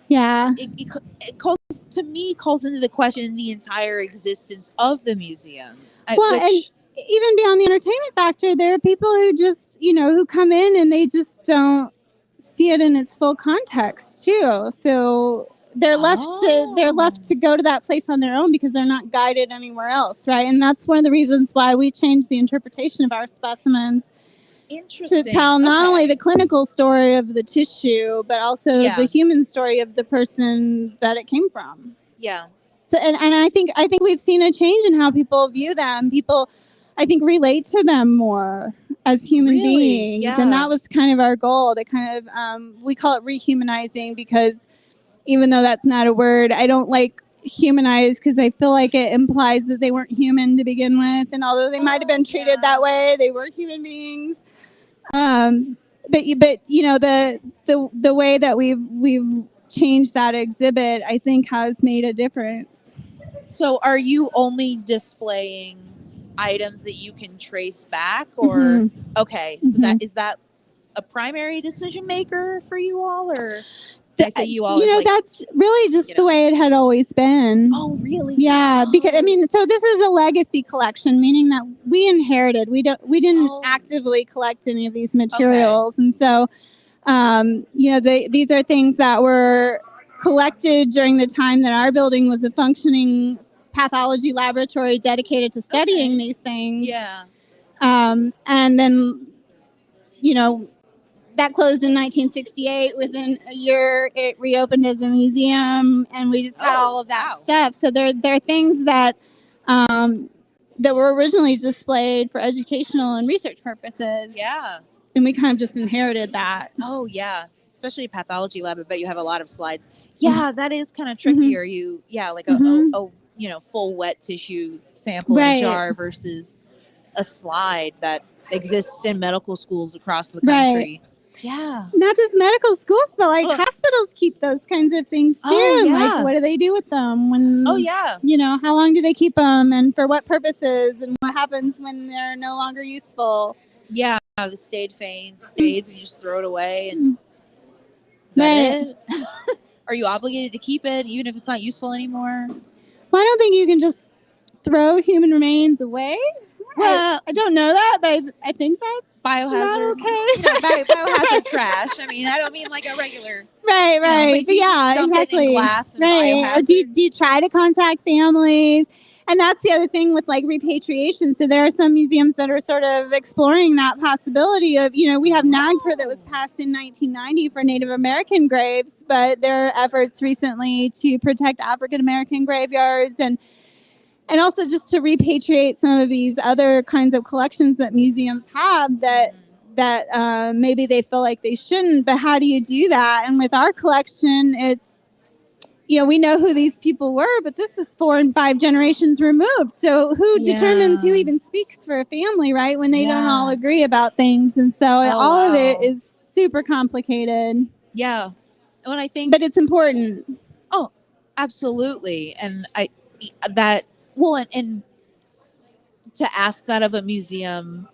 Yeah. it calls into the question the entire existence of the museum. Well, and Which, even beyond the entertainment factor, there are people who just, who come in and they just don't see it in its full context too. So they're left to go to that place on their own because they're not guided anywhere else, right? And that's one of the reasons why we changed the interpretation of our specimens to interesting. tell not Okay. only the clinical story of the tissue, but also Yeah. the human story of the person that it came from. Yeah. So, and I think we've seen a change in how people view them. People, I think, relate to them more as human Really? beings, Yeah. and that was kind of our goal to kind of we call it rehumanizing, because even though that's not a word, I don't like humanize because I feel like it implies that they weren't human to begin with, and although they might have been treated that way, they were human beings. But the way that we've changed that exhibit, I think, has made a difference. So are you only displaying items that you can trace back, or Mhm. okay, so Mhm. is that a primary decision maker for you all, or I say you all that's really just the way it had always been. Oh, really? Yeah, because so this is a legacy collection, meaning that we inherited. We didn't Oh. actively collect any of these materials, and so these are things that were collected during the time that our building was a functioning pathology laboratory dedicated to studying these things. Yeah. And then, that closed in 1968. Within a year, it reopened as a museum, and we just got all of that stuff. So there are things that that were originally displayed for educational and research purposes. Yeah. And we kind of just inherited that. Oh, yeah. Especially a pathology lab. I bet you have a lot of slides. Yeah, that is kind of tricky. Are you, like a full wet tissue sample in a jar versus a slide that exists in medical schools across the country. Yeah. Not just medical schools, but hospitals keep those kinds of things too. Oh, And yeah. what do they do with them when? Oh, yeah. How long do they keep them, and for what purposes, and what happens when they're no longer useful? Yeah, the stayed and you just throw it away, and is that it? Are you obligated to keep it even if it's not useful anymore? Well, I don't think you can just throw human remains away. Well, I don't know that, but I think that's biohazard. okay. Biohazard trash. I mean, I don't mean like a regular. Right. But yeah, exactly. It in glass and Or do you try to contact families? And that's the other thing with repatriation. So there are some museums that are sort of exploring that possibility of, we have NAGPR that was passed in 1990 for Native American graves, but there are efforts recently to protect African American graveyards and also just to repatriate some of these other kinds of collections that museums have that maybe they feel like they shouldn't. But how do you do that? And with our collection, it's, we know who these people were, but this is 4 and 5 generations removed. So who determines who even speaks for a family, right? When they don't all agree about things. And so all of it is super complicated. Yeah. When I think, but it's important. Oh, absolutely. And and to ask that of a museum,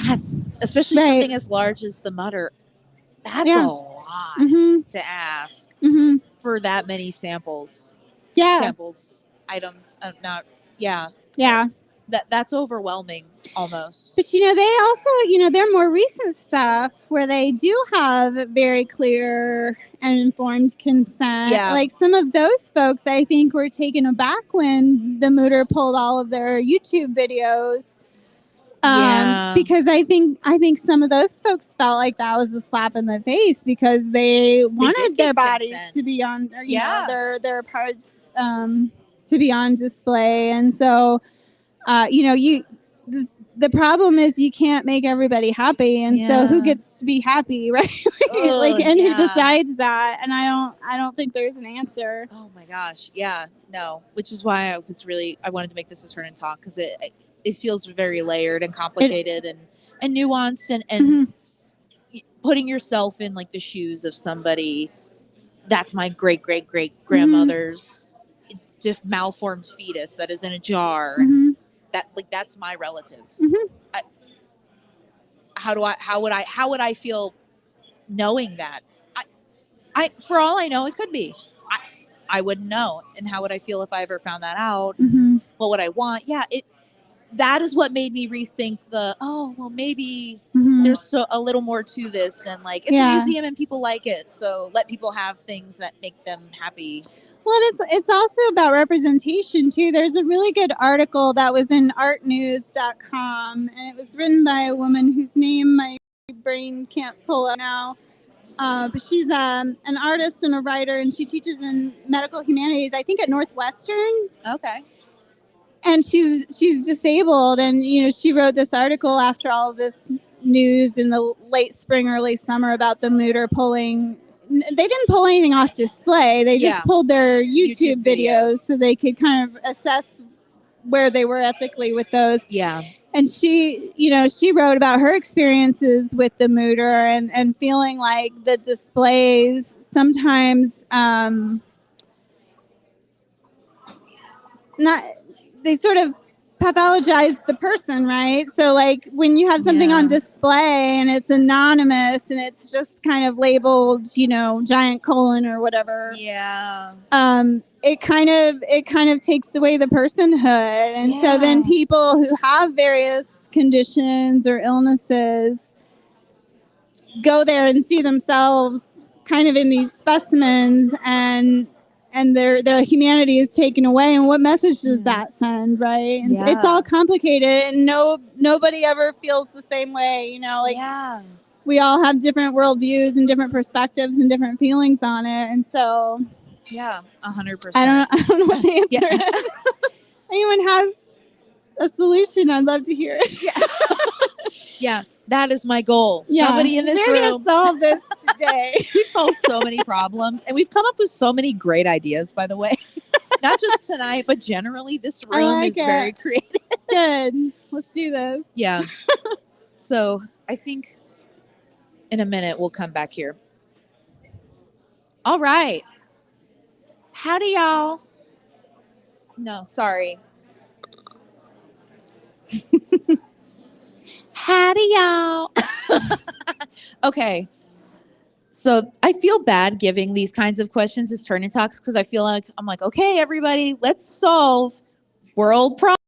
that's especially something as large as the Mutter. That's a lot to ask for that many samples. Samples, items, not. Yeah. That's overwhelming almost. But they also, their more recent stuff where they do have very clear and informed consent. Yeah. Like some of those folks, I think, were taken aback when the Mutter pulled all of their YouTube videos. Because I think some of those folks felt like that was a slap in the face because they wanted their bodies to be on, or, their parts to be on display, and so the problem is you can't make everybody happy, and so who gets to be happy, right? Who decides that? And I don't think there's an answer. Oh my gosh, yeah, no. Which is why I wanted to make this a turn and talk, because it feels very layered and complicated and nuanced and putting yourself in like the shoes of somebody that's my great great great grandmother's just malformed fetus that is in a jar and that like that's my relative. How would I feel knowing that? I for all I know, it could be. I wouldn't know. And how would I feel if I ever found that out? What would I want? Yeah, that is what made me rethink maybe there's a little more to this than like it's a museum and people like it. So let people have things that make them happy. Well, it's also about representation too. There's a really good article that was in artnews.com, and it was written by a woman whose name my brain can't pull up now. But she's an artist and a writer, and she teaches in medical humanities, I think at Northwestern. Okay. And she's disabled, and she wrote this article after all of this news in the late spring, early summer about the Mutter pulling. They didn't pull anything off display. They just pulled their YouTube videos so they could kind of assess where they were ethically with those. Yeah. And she wrote about her experiences with the Mutter and feeling like the displays sometimes they sort of pathologize the person, right? So like when you have something on display and it's anonymous and it's just kind of labeled, giant colon or whatever. Yeah. It kind of takes away the personhood. And so then people who have various conditions or illnesses go there and see themselves kind of in these specimens and their humanity is taken away. And what message does that send, right? And it's all complicated, and nobody ever feels the same way, we all have different worldviews and different perspectives and different feelings on it. And so 100%. I don't know what the answer is. If anyone has a solution, I'd love to hear it. Yeah, that is my goal. Somebody in this room. We're going to solve this today. We've solved so many problems, and we've come up with so many great ideas, by the way. Not just tonight, but generally, this room is very creative. Good. Let's do this. Yeah. So I think in a minute, we'll come back here. All right. Howdy, y'all. No, sorry. Howdy, y'all. Okay. So I feel bad giving these kinds of questions as turn and talks because I feel like I'm like, okay, everybody, let's solve world problem.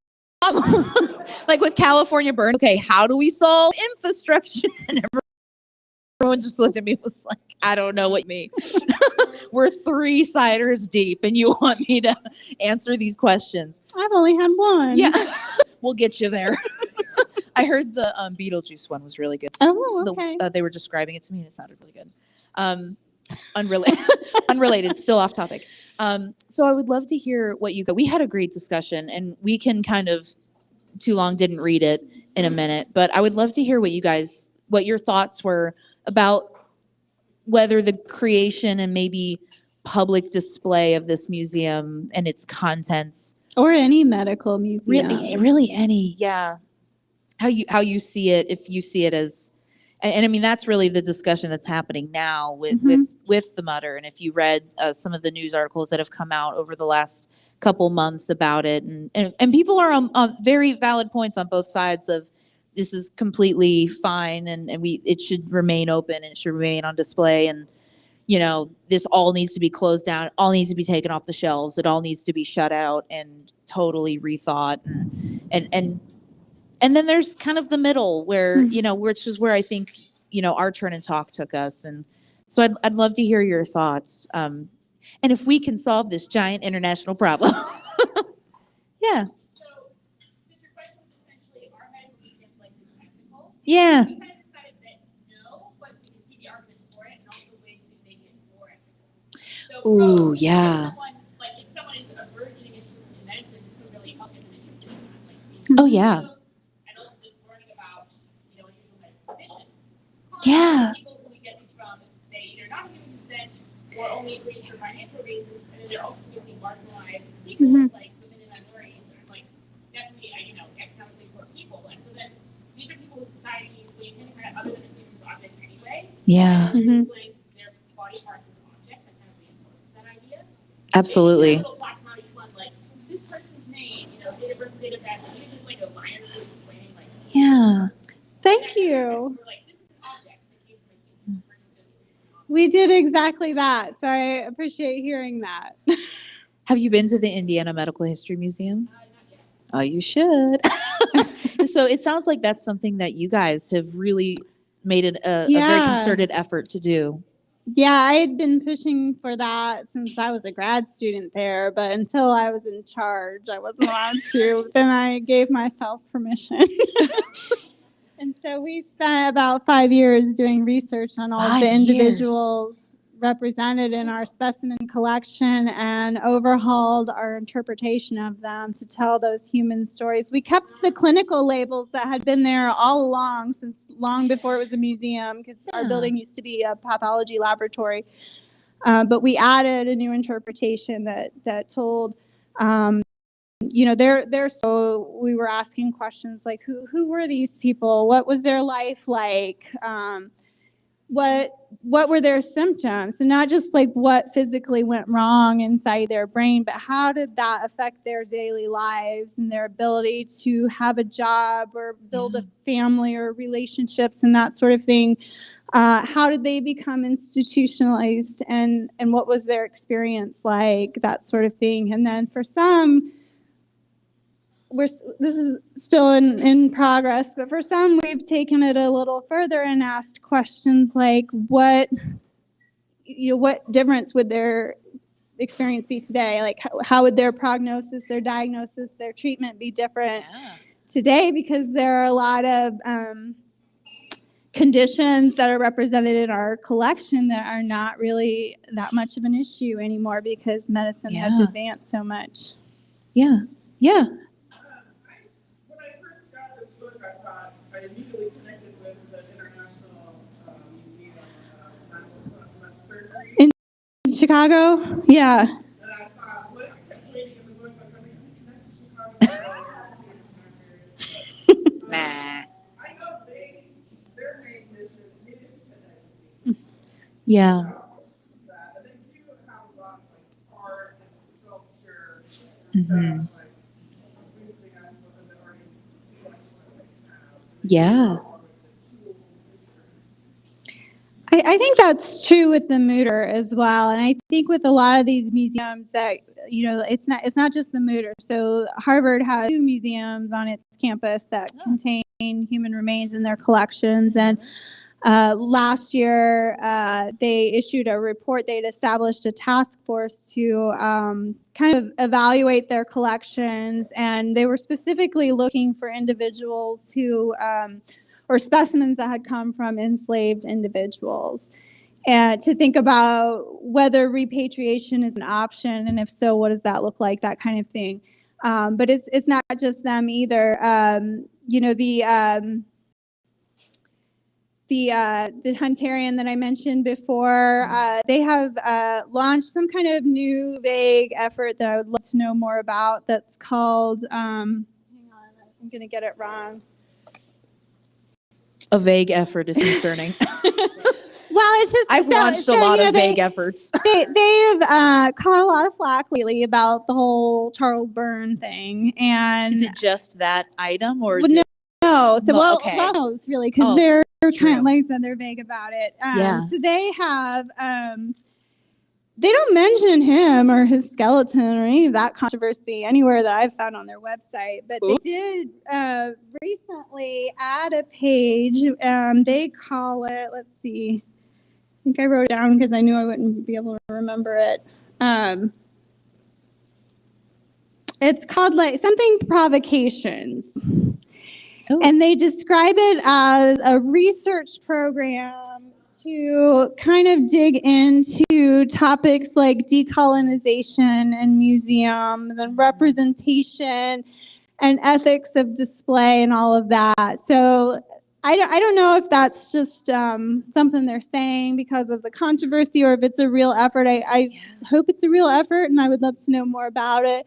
Like with California burn. Okay, how do we solve infrastructure? And everyone just looked at me and was like, I don't know what you mean. We're 3 ciders deep and you want me to answer these questions. I've only had one. Yeah. We'll get you there. I heard the Beetlejuice one was really good. Oh, okay. They were describing it to me and it sounded really good. Unrelated, still off topic. So I would love to hear what you got. We had a great discussion and we can kind of too long didn't read it in a minute, but I would love to hear what your thoughts were about whether the creation and maybe public display of this museum and its contents or any medical museum. Really any, yeah. How you see it, if you see it as, and I mean that's really the discussion that's happening now with the Mutter. And if you read some of the news articles that have come out over the last couple months about it, and people are on very valid points on both sides of this is completely fine and it should remain open and it should remain on display and this all needs to be closed down, it all needs to be taken off the shelves, it all needs to be shut out and totally rethought and then there's kind of the middle where, which is where I think, our turn and talk took us. And so I'd love to hear your thoughts. And if we can solve this giant international problem. Yeah. So, since your question was essentially, are medical museums like this ethical? Yeah. We kind of decided that no, but we can see the arguments for it and also ways we can make it more ethical. So, Ooh, yeah. If someone is a virgin interested in medicine, this would really help them in the history of Oh, yeah. and also just learning about, unusual medical conditions. Yeah. People who we get these from, they either not giving consent or only agree for financial reasons, and then they're also being marginalized people like women and minorities, or like definitely, economically these are people with society we tend to kind of other than consumers objects anyway. Yeah, Mhm. Displaying their body parts as an object that kind of reinforces that idea. absolutely. A little plaque on each one, like this person's name, date of birth, date of death, even just like a liner explaining like. Yeah. Thank you. We're like, this is an object that came from a human versus just this is an object. We did exactly that. So I appreciate hearing that. Have you been to the Indiana Medical History Museum? Not yet. Oh, you should. So it sounds like that's something that you guys have really made a very Yeah. concerted effort to do. Yeah, I had been pushing for that since I was a grad student there, but until I was in charge, I wasn't allowed to. Then I gave myself permission. And so we spent about 5 years doing research on all of 5 the years. individuals represented in our specimen collection and overhauled our interpretation of them to tell those human stories. We kept the clinical labels that had been there all along, since long before it was a museum, because our Yeah. building used to be a pathology laboratory. But we added a new interpretation that told so we were asking questions like who were these people, what was their life like, what were their symptoms, and not just like what physically went wrong inside their brain, but how did that affect their daily lives and their ability to have a job or build a family or relationships and that sort of thing. How did they become institutionalized, and what was their experience like, that sort of thing. And then for some, this is still in progress, but for some, we've taken it a little further and asked questions like, what difference would their experience be today? Like, how would their prognosis, their diagnosis, their treatment be different today? Because there are a lot of conditions that are represented in our collection that are not really that much of an issue anymore because medicine has Yeah. advanced so much. Yeah. Yeah. When I first got this book, I immediately connected with the International Museum of Medical Surgery. In Chicago? Yeah. And I thought, what I kept reading in the book, like, I mean, connect to Chicago. Nah. I know their main mission is to educate. Yeah. That. And they do have a lot of like art and sculpture Mhm. stuff, like boosting us with the already Yeah. I think that's true with the Mutter as well, and I think with a lot of these museums that it's not just the Mutter. So Harvard has 2 museums on its campus that contain human remains in their collections, and last year they issued a report. They'd established a task force to kind of evaluate their collections, and they were specifically looking for individuals who or specimens that had come from enslaved individuals, and to think about whether repatriation is an option, and if so, what does that look like, that kind of thing. But it's not just them either. The Huntarian that I mentioned before, they have launched some kind of new vague effort that I would love to know more about. That's called, hang on, I'm going to get it wrong. A vague effort is concerning. Well, it's just I've launched a lot of vague efforts. They've caught a lot of flack lately about the whole Charles Byrne thing, and Is it just that item, or is Well, it? no, so Well, well, okay. well, no, it's really because Oh, they're true. kind of, like I said, they're vague about it. Yeah. So they have, they don't mention him or his skeleton or any of that controversy anywhere that I've found on their website, but they did recently add a page. They call it, let's see, I think I wrote it down because I knew I wouldn't be able to remember it. It's called like something provocations. Oh. And they describe it as a research program to kind of dig into topics like decolonization and museums and representation and ethics of display and all of that. So I don't know if that's just something they're saying because of the controversy or if it's a real effort. I hope it's a real effort, and I would love to know more about it.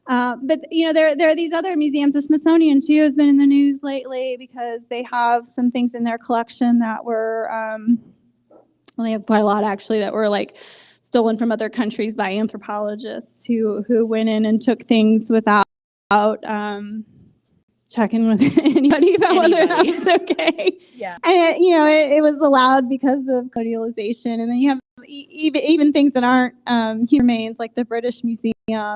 But there are these other museums. The Smithsonian too has been in the news lately because they have some things in their collection that were well, they have quite a lot actually that were like stolen from other countries by anthropologists who went in and took things without checking with anybody about whether or not it's okay. Yeah. And it was allowed because of colonialization. And then you have even things that aren't human remains, like the British Museum.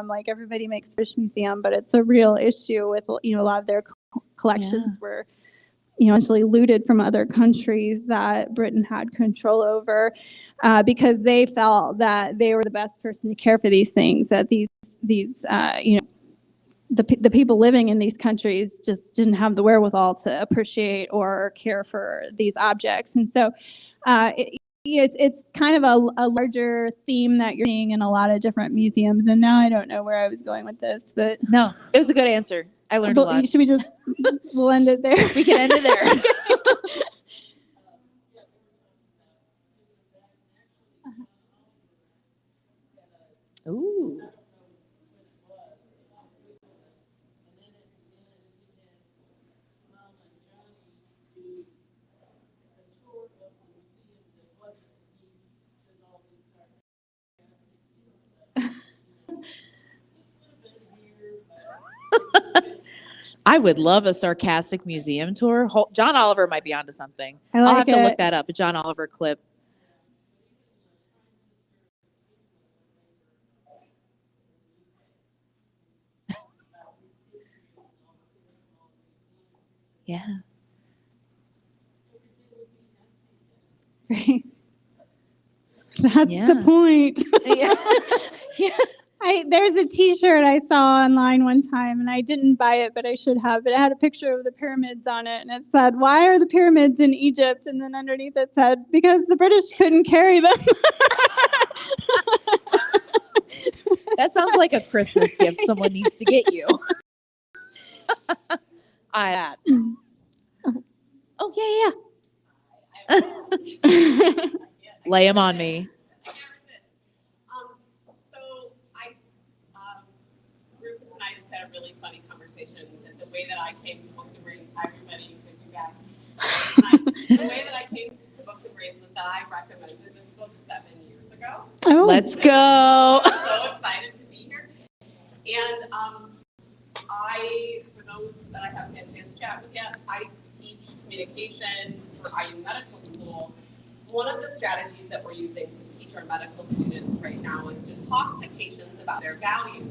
Like everybody makes the British Museum, but it's a real issue with a lot of their collections were essentially looted from other countries that Britain had control over, because they felt that they were the best person to care for these things. That these the people living in these countries just didn't have the wherewithal to appreciate or care for these objects. And so it's kind of a larger theme that you're seeing in a lot of different museums. And now I don't know where I was going with this, but No, it was a good answer. I learned a lot. should we just we'll end it there? We can end it there. Ooh. I would love a sarcastic museum tour. John Oliver might be onto something. I'll have to look that up. A John Oliver clip. Yeah. Right. That's the point. Yeah. There's a T-shirt I saw online one time, and I didn't buy it, but I should have. But it had a picture of the pyramids on it, and it said, "Why are the pyramids in Egypt?" And then underneath it said, "Because the British couldn't carry them." That sounds like a Christmas gift someone needs to get you. Oh yeah. Lay them on me. Rufus and I just had a really funny conversation. That the way that I came to Books and Brains, hi everybody, good to be back. The way that I came to Books and Brains was that I recommended this book 7 years ago. Oh, Let's go. I'm so excited to be here. And for those that I haven't had a chance to chat with yet, I teach communication for IU Medical School. One of the strategies that we're using to teach our medical students right now is to talk to patients about their values.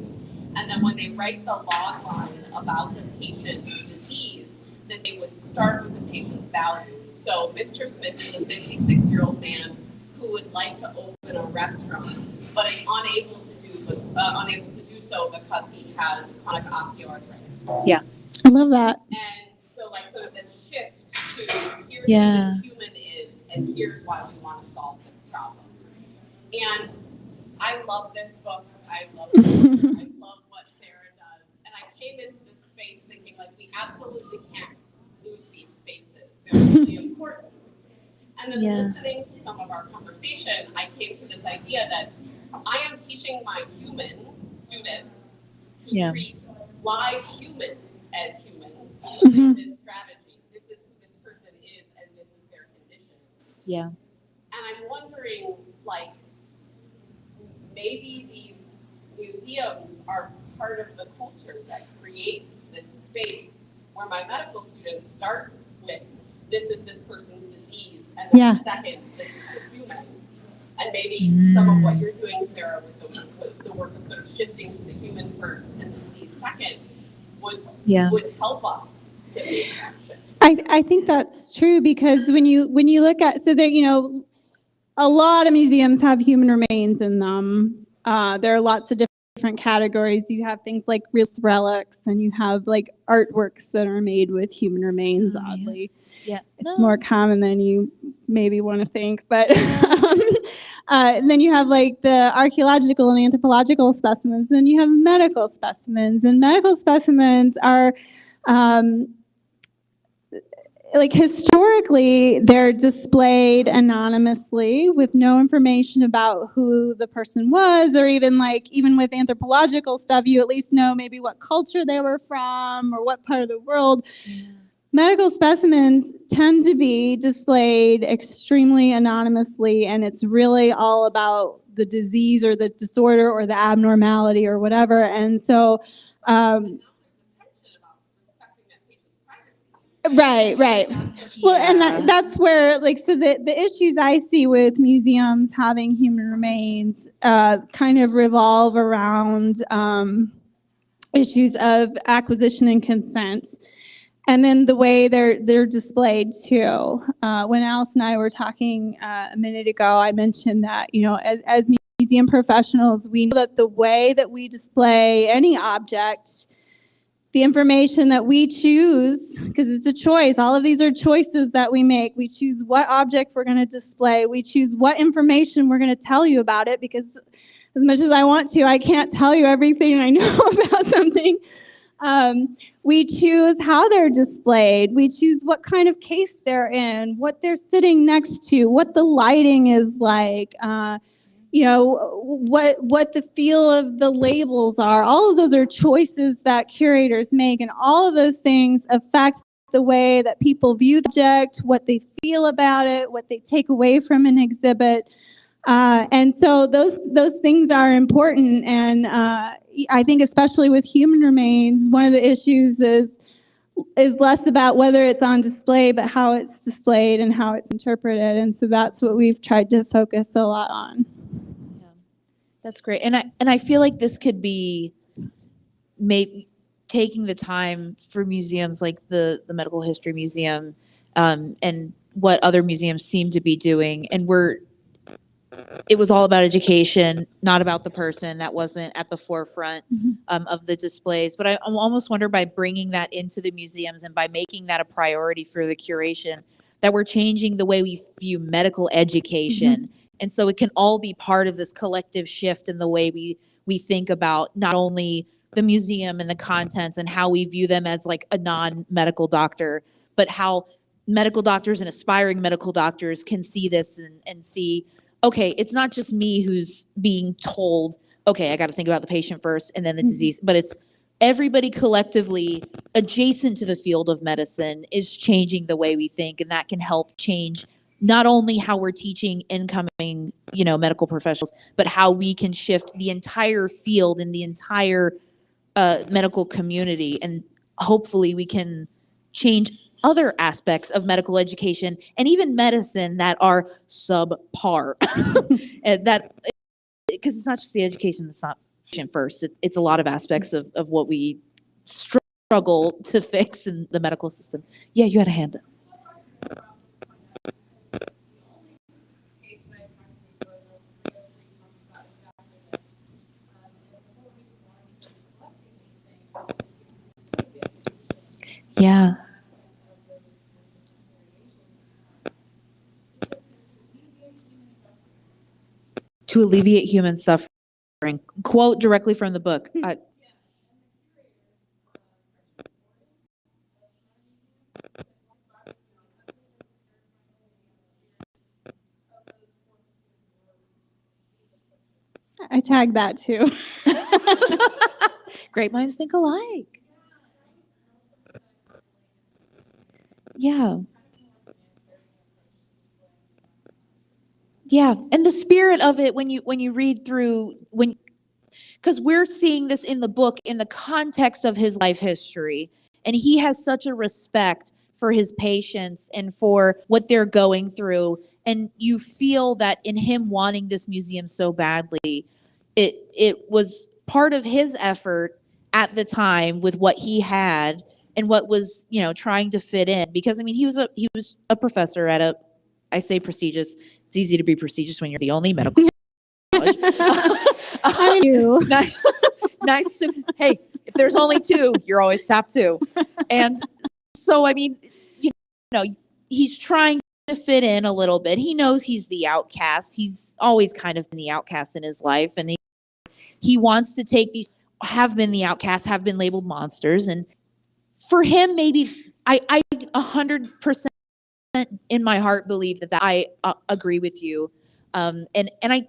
And then when they write the log line about the patient's disease, that they would start with the patient's values. So Mr. Smith is a 56-year-old man who would like to open a restaurant, but is unable to do so because he has chronic osteoarthritis. Yeah. I love that. And so sort of this shift to here's who this human is, and here's why we want to solve this problem. And I love this book. I love it. I love what Sarah does. And I came into this space thinking we absolutely can't lose these spaces. They're really important. And then listening to some of our conversation, I came to this idea that I am teaching my human students to treat live humans as humans using this strategy. This is who this person is, and this is their condition. Yeah. And I'm wondering, maybe these museums are part of the culture that creates this space where my medical students start with, this is this person's disease, and then second, this is the human. And maybe some of what you're doing, Sarah, with the work of sort of shifting to the human first and the disease second would help us to make action. I think that's true, because when you look at, so there, a lot of museums have human remains in them. There are lots of different categories. You have things like real relics, and you have artworks that are made with human remains. Oddly, it's more common than you maybe want to think. But and then you have the archaeological and anthropological specimens. Then you have medical specimens, and medical specimens are like historically, they're displayed anonymously with no information about who the person was, or even with anthropological stuff, you at least know maybe what culture they were from or what part of the world. Medical specimens tend to be displayed extremely anonymously, and it's really all about the disease or the disorder or the abnormality or whatever. And so, right. Well, and that's where, so the issues I see with museums having human remains kind of revolve around issues of acquisition and consent. And then the way they're displayed too. When Alice and I were talking a minute ago, I mentioned that, as museum professionals, we know that the way that we display any object, the information that we choose, because it's a choice, all of these are choices that we make. We choose what object we're going to display. We choose what information we're going to tell you about it, because as much as I want to, I can't tell you everything I know about something. We choose how they're displayed. We choose what kind of case they're in, what they're sitting next to, what the lighting is like, what the feel of the labels are. All of those are choices that curators make, and all of those things affect the way that people view the object, what they feel about it, what they take away from an exhibit. And so those things are important, and I think especially with human remains, one of the issues is less about whether it's on display, but how it's displayed and how it's interpreted. And so that's what we've tried to focus a lot on. Yeah, that's great. And I feel like this could be maybe taking the time for museums like the Medical History Museum and what other museums seem to be doing. And it was all about education, not about the person. That wasn't at the forefront of the displays. But I almost wonder, by bringing that into the museums and by making that a priority for the curation, that we're changing the way we view medical education. And so it can all be part of this collective shift in the way we think about not only the museum and the contents and how we view them as like a non-medical doctor, but how medical doctors and aspiring medical doctors can see this and see, okay, it's not just me who's being told, okay, I got to think about the patient first and then the disease, but it's everybody collectively adjacent to the field of medicine is changing the way we think, and that can help change not only how we're teaching incoming, medical professionals, but how we can shift the entire field and the entire medical community, and hopefully we can change other aspects of medical education and even medicine that are subpar. And that, because it's not just the education that's not patient first, it's a lot of aspects of what we struggle to fix in the medical system. Yeah, you had a hand up. Yeah. To alleviate human suffering. Quote directly from the book. I tagged that too. Great minds think alike. Yeah. Yeah, and the spirit of it when you read through, because we're seeing this in the book in the context of his life history, and he has such a respect for his patients and for what they're going through, and you feel that in him wanting this museum so badly, it was part of his effort at the time with what he had and what was trying to fit in, because he was a professor at I say prestigious. It's easy to be prestigious when you're the only medical college. I do. Nice to, hey, if there's only two, you're always top two. And so, he's trying to fit in a little bit. He knows he's the outcast. He's always kind of been the outcast in his life. And he wants to take these, have been the outcasts, have been labeled monsters. And for him, maybe, I 100% in my heart believe that I agree with you. And I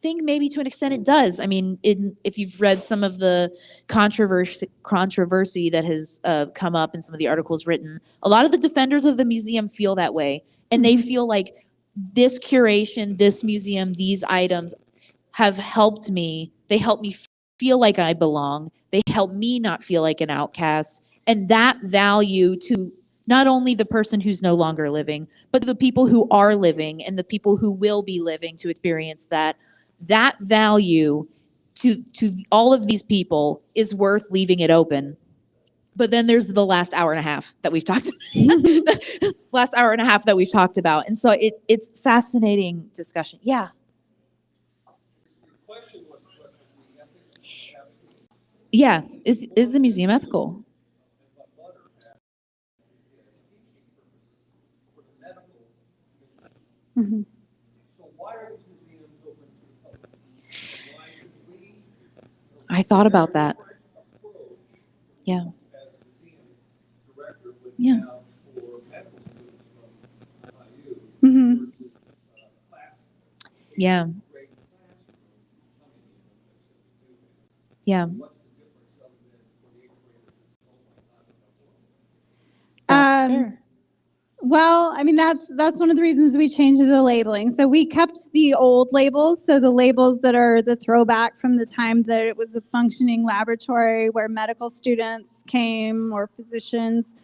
think maybe to an extent it does. I mean, if you've read some of the controversy that has come up in some of the articles written, a lot of the defenders of the museum feel that way. And they feel like this curation, this museum, these items have helped me. They help me feel like I belong. They help me not feel like an outcast. And that value to not only the person who's no longer living, but the people who are living and the people who will be living to experience that value to all of these people is worth leaving it open. But then there's the last hour and a half that we've talked last hour and a half that we've talked about. And so it's fascinating discussion. Yeah. Yeah. Is the museum ethical? Mhm. So why are these museums open to the public? Why should we? I thought about that. Yeah. As a museum director would Yeah. have for medical students from IU Mhm. versus class Yeah. grade classroom coming in. Yeah. What's the difference other than for the eighth graders? Oh my God, That's Um, fair. Well, I mean, that's one of the reasons we changed the labeling. So we kept the old labels, so the labels that are the throwback from the time that it was a functioning laboratory where medical students came or physicians,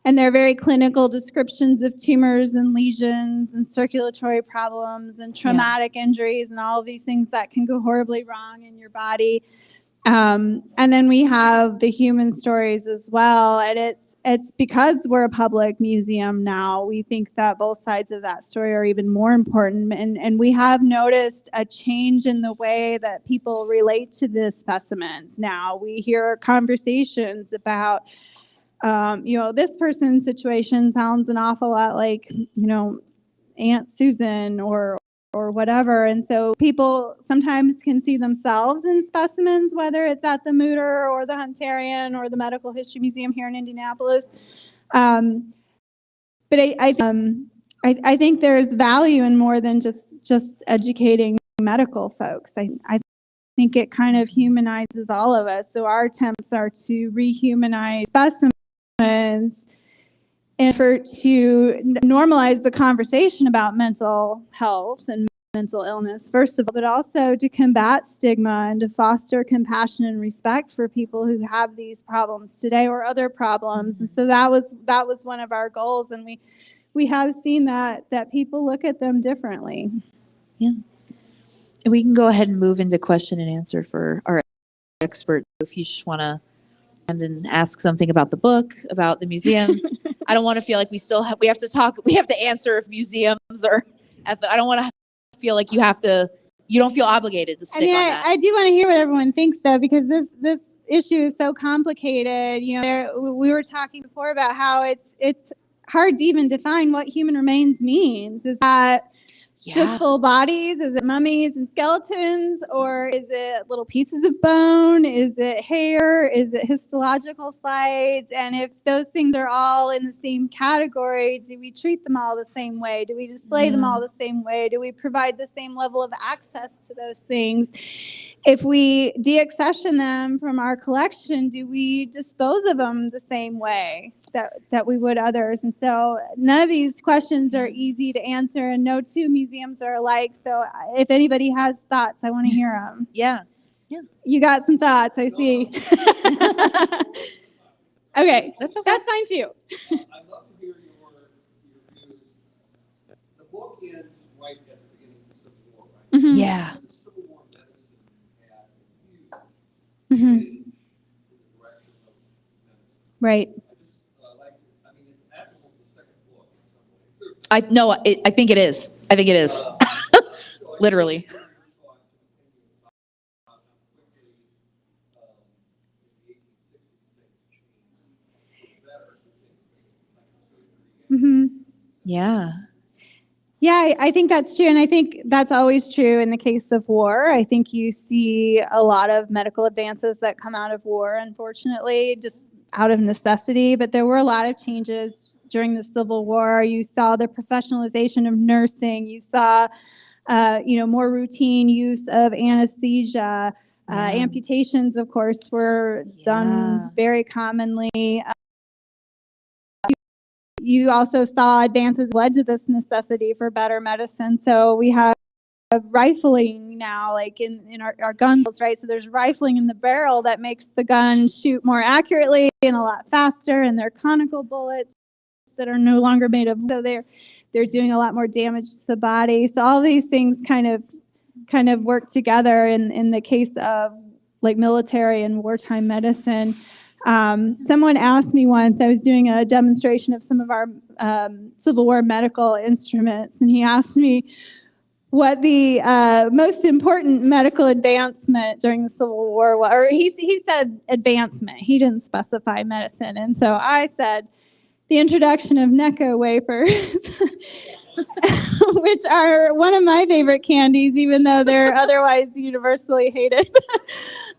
and they're very clinical descriptions of tumors and lesions and circulatory problems and traumatic injuries and all of these things that can go horribly wrong in your body. And then we have the human stories as well, and it's because we're a public museum now. We think that both sides of that story are even more important, and we have noticed a change in the way that people relate to the specimens. Now we hear conversations about, this person's situation sounds an awful lot like, Aunt Susan or whatever. And so people sometimes can see themselves in specimens, whether it's at the Mutter or the Hunterian or the Medical History Museum here in Indianapolis. But I think there's value in more than just educating medical folks. I think it kind of humanizes all of us. So our attempts are to rehumanize specimens in effort to normalize the conversation about mental health and mental illness, first of all, but also to combat stigma and to foster compassion and respect for people who have these problems today or other problems. And so that was one of our goals, and we have seen that people look at them differently. Yeah. And we can go ahead and move into question and answer for our expert. If you just want to and ask something about the book, about the museums. I don't want to feel like we have to answer if museums are I don't want to feel like you don't feel obligated to stick on that. I do want to hear what everyone thinks, though, because this issue is so complicated. We were talking before about how it's hard to even define what human remains means. Is that just full bodies? Is it mummies and skeletons? Or is it little pieces of bone? Is it hair? Is it histological slides? And if those things are all in the same category, do we treat them all the same way? Do we display them all the same way? Do we provide the same level of access to those things? If we deaccession them from our collection, do we dispose of them the same way that we would others? And so none of these questions are easy to answer, and no two museums are alike. So if anybody has thoughts, I want to hear them. Yeah. You got some thoughts, I see. Okay, That's okay. that's fine too. I'd love to hear your views. The book ends right at the beginning of the Civil War, right? Mhm. Yeah. The Civil War medicine had a huge Mhm. change in the direction of medicine. Right. It's applicable to the second book in some ways. I think it is. I think it is. Literally. Mhm. Yeah. Yeah, I think that's true. And I think that's always true in the case of war. I think you see a lot of medical advances that come out of war, unfortunately, just out of necessity, but there were a lot of changes during the Civil War. You saw the professionalization of nursing. You saw, more routine use of anesthesia. Amputations, of course, were done very commonly. You also saw advances led to this necessity for better medicine. So we have rifling now, like in our guns, right? So there's rifling in the barrel that makes the gun shoot more accurately and a lot faster, and they're conical bullets that are no longer made of, so they're doing a lot more damage to the body. So all these things kind of work together in the case of like military and wartime medicine. Someone asked me once, I was doing a demonstration of some of our Civil War medical instruments, and he asked me what the most important medical advancement during the Civil War was, or he said advancement. He didn't specify medicine. And so I said the introduction of Necco wafers, which are one of my favorite candies, even though they're otherwise universally hated.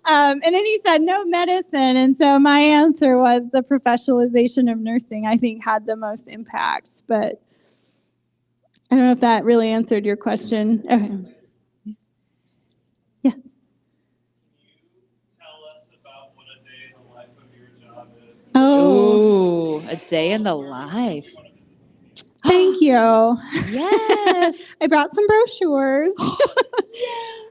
And then he said no medicine. And so my answer was the professionalization of nursing, I think, had the most impact. But I don't know if that really answered your question. Okay. Yeah. Can you tell us about what a day in the life of your job is? Oh, Ooh, a day in the life. thank you. Yes. I brought some brochures.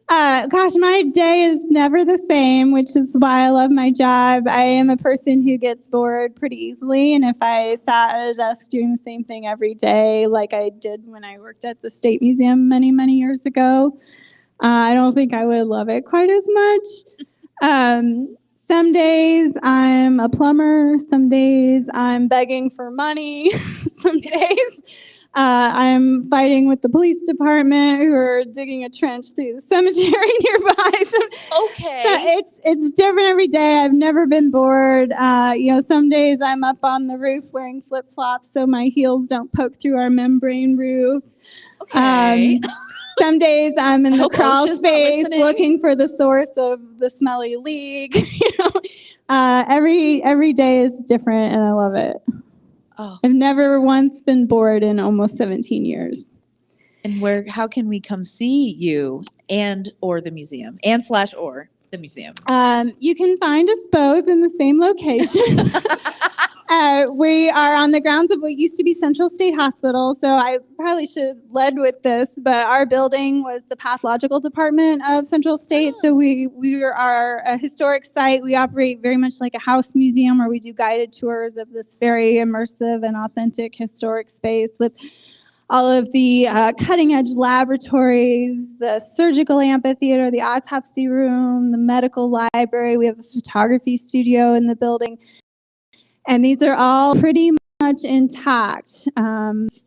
Gosh, my day is never the same, which is why I love my job. I am a person who gets bored pretty easily, and if I sat at a desk doing the same thing every day, like I did when I worked at the State Museum many, many years ago, I don't think I would love it quite as much. Some days I'm a plumber. Some days I'm begging for money. Some days I'm fighting with the police department who are digging a trench through the cemetery nearby. Okay. So it's different every day. I've never been bored. Some days I'm up on the roof wearing flip-flops so my heels don't poke through our membrane roof. Okay. Some days I'm in the Hope crawl OSHA's not space listening. looking for the source of the smelly leak. Every day is different, and I love it. Oh. I've never once been bored in almost 17 years. And how can we come see you or the museum or the museum? You can find us both in the same location. We are on the grounds of what used to be Central State Hospital, so I probably should have led with this, but our building was the pathological department of Central State, so we are a historic site. We operate very much like a house museum where we do guided tours of this very immersive and authentic historic space with all of the cutting-edge laboratories, the surgical amphitheater, the autopsy room, the medical library. We have a photography studio in the building. And these are all pretty much intact.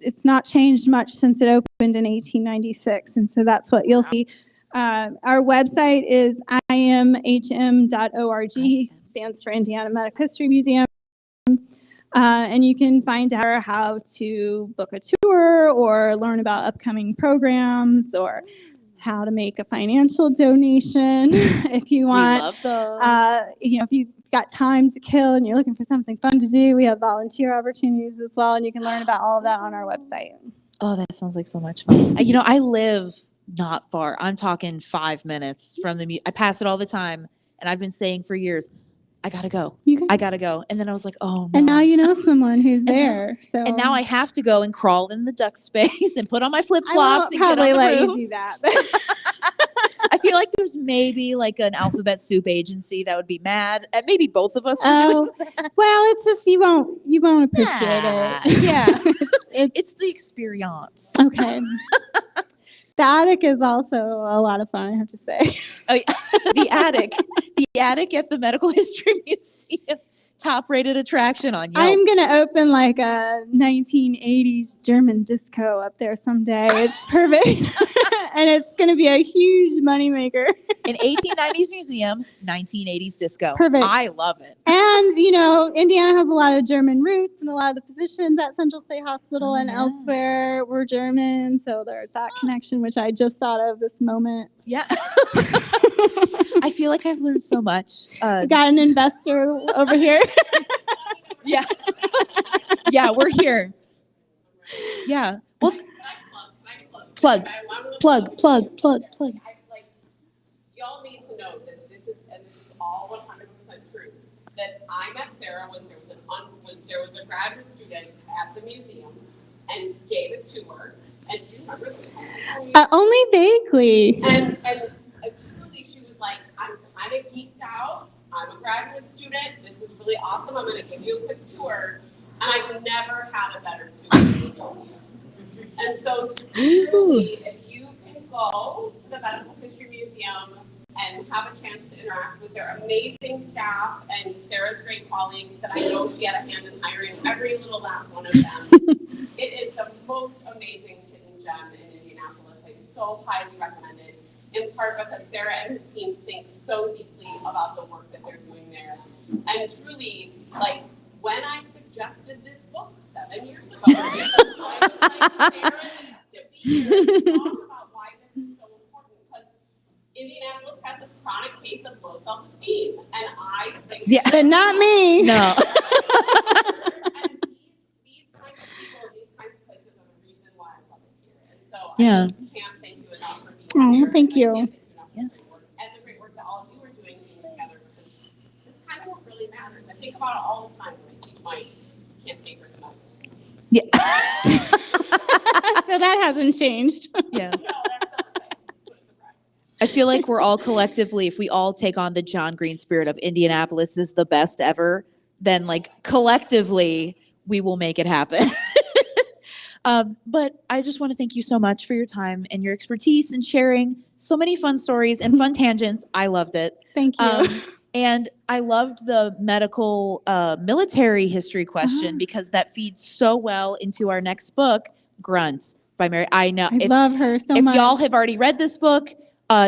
It's not changed much since it opened in 1896, and so that's what you'll see. Our website is imhm.org, stands for Indiana Medical History Museum. And you can find out how to book a tour or learn about upcoming programs or how to make a financial donation if you want. We love those. If you've got time to kill and you're looking for something fun to do, we have volunteer opportunities as well, and you can learn about all of that on our website. Oh, that sounds like so much fun. I live not far. I'm talking 5 minutes from I pass it all the time, and I've been saying for years, I gotta go. I gotta go. And then I was like, oh no. And now you know someone who's there. And now I have to go and crawl in the duck space and put on my flip flops and get on probably the let roof. you do that. I feel like there's maybe like an alphabet soup agency that would be mad at maybe both of us for doing that. Well, it's just you won't appreciate it. Yeah. it's It's the experience. okay. The attic is also a lot of fun, I have to say. Oh, yeah. The attic at the Medical History Museum, top-rated attraction on Yelp. I'm gonna open like a 1980s German disco up there someday. It's perfect, and it's gonna be a huge moneymaker. An 1890s museum, 1980s disco. Perfect. I love it. And Indiana has a lot of German roots, and a lot of the physicians at Central State Hospital and elsewhere were German. So there's that connection, which I just thought of this moment. Yeah. I feel like I've learned so much. Got an investor over here. Yeah. Yeah, we're here. Yeah. Well, Can I plug? Plug. I wanna- plug. Like, y'all need to know that this is all 100% true. That I met Sarah when there was a graduate student at the museum and gave a tour. And do you remember this? Only vaguely. And truly, she was like, I'm kind of geeked out. I'm a graduate student. This is really awesome. I'm going to give you a quick tour. And I've never had a better tour. And so, truly, if you can go to the Medical History Museum and have a chance to interact with their amazing staff and Sarah's great colleagues that I know she had a hand in hiring every little last one of them, it is the most amazing hidden gem in Indianapolis. I so highly recommend it, in part because Sarah and her team think so deeply about the work that they're doing there. And truly, like, when I suggested this book 7 years ago, I was like, Sarah needs to be here to talk about why this is so important, because Indianapolis has this chronic case of low self-esteem, and I think But not me. No. and these kinds of people, these kinds of places are the reason why I love it here. And so Yeah. I just can't thank you enough for being here. Thank you. And I can't thank you enough for Yes. the great work and the great work that all of you are doing together, because this kind of work really matters. I think about it all the time when I teach my cantanker to medical. Yeah. So that hasn't changed. Yeah. No, that's not the same. What a surprise. I feel like we're all collectively, if we all take on the John Green spirit of Indianapolis is the best ever, then like collectively we will make it happen. But I just want to thank you so much for your time and your expertise and sharing so many fun stories and fun tangents. I loved it. Thank you. And I loved the medical military history question Ah. because that feeds so well into our next book, Grunt by Mary. I know I love her so if much. y'all have already read this book,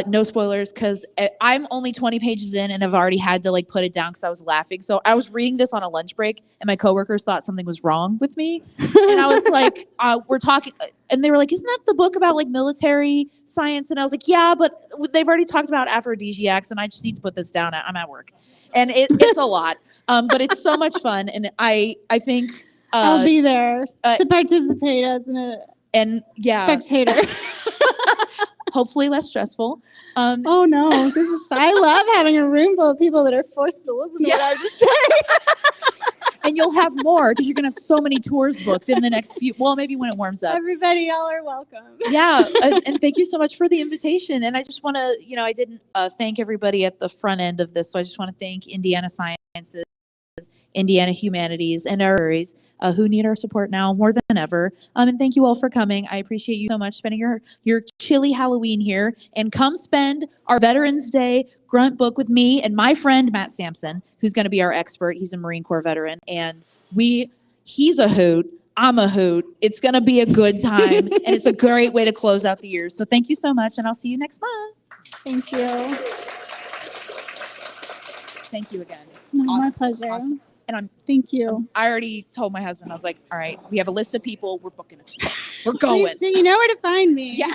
no spoilers because I'm only 20 pages in and I've already had to like put it down because I was laughing. So I was reading this on a lunch break and my coworkers thought something was wrong with me. And I was like, we're talking, and they were like, isn't that the book about like military science? And I was like, yeah, but they've already talked about aphrodisiacs and I just need to put this down. I'm at work. And it's a lot, but it's so much fun. And I think, I'll be there uh, to participate as a and yeah, spectator. hopefully less stressful. Oh no, this is. I love having a room full of people that are forced to listen to what I just said. And you'll have more because you're gonna have so many tours booked in the next few. Well, maybe when it warms up. Everybody, y'all are welcome. Yeah, and thank you so much for the invitation. And I just want to, I didn't thank everybody at the front end of this, so I just want to thank Indiana Sciences, Indiana Humanities, and our libraries who need our support now more than ever. And thank you all for coming. I appreciate you so much spending your chilly Halloween here. And come spend our Veterans Day Grunt book with me and my friend Matt Sampson, who's going to be our expert. He's a Marine Corps veteran, and he's a hoot. I'm a hoot. It's going to be a good time, and it's a great way to close out the year. So thank you so much, and I'll see you next month. Thank you. Thank you again. No, my Awesome. pleasure. Awesome. And Thank you. I already told my husband, I was like, all right, we have a list of people. We're booking it. We're going. Please do. You know where to find me. Yeah.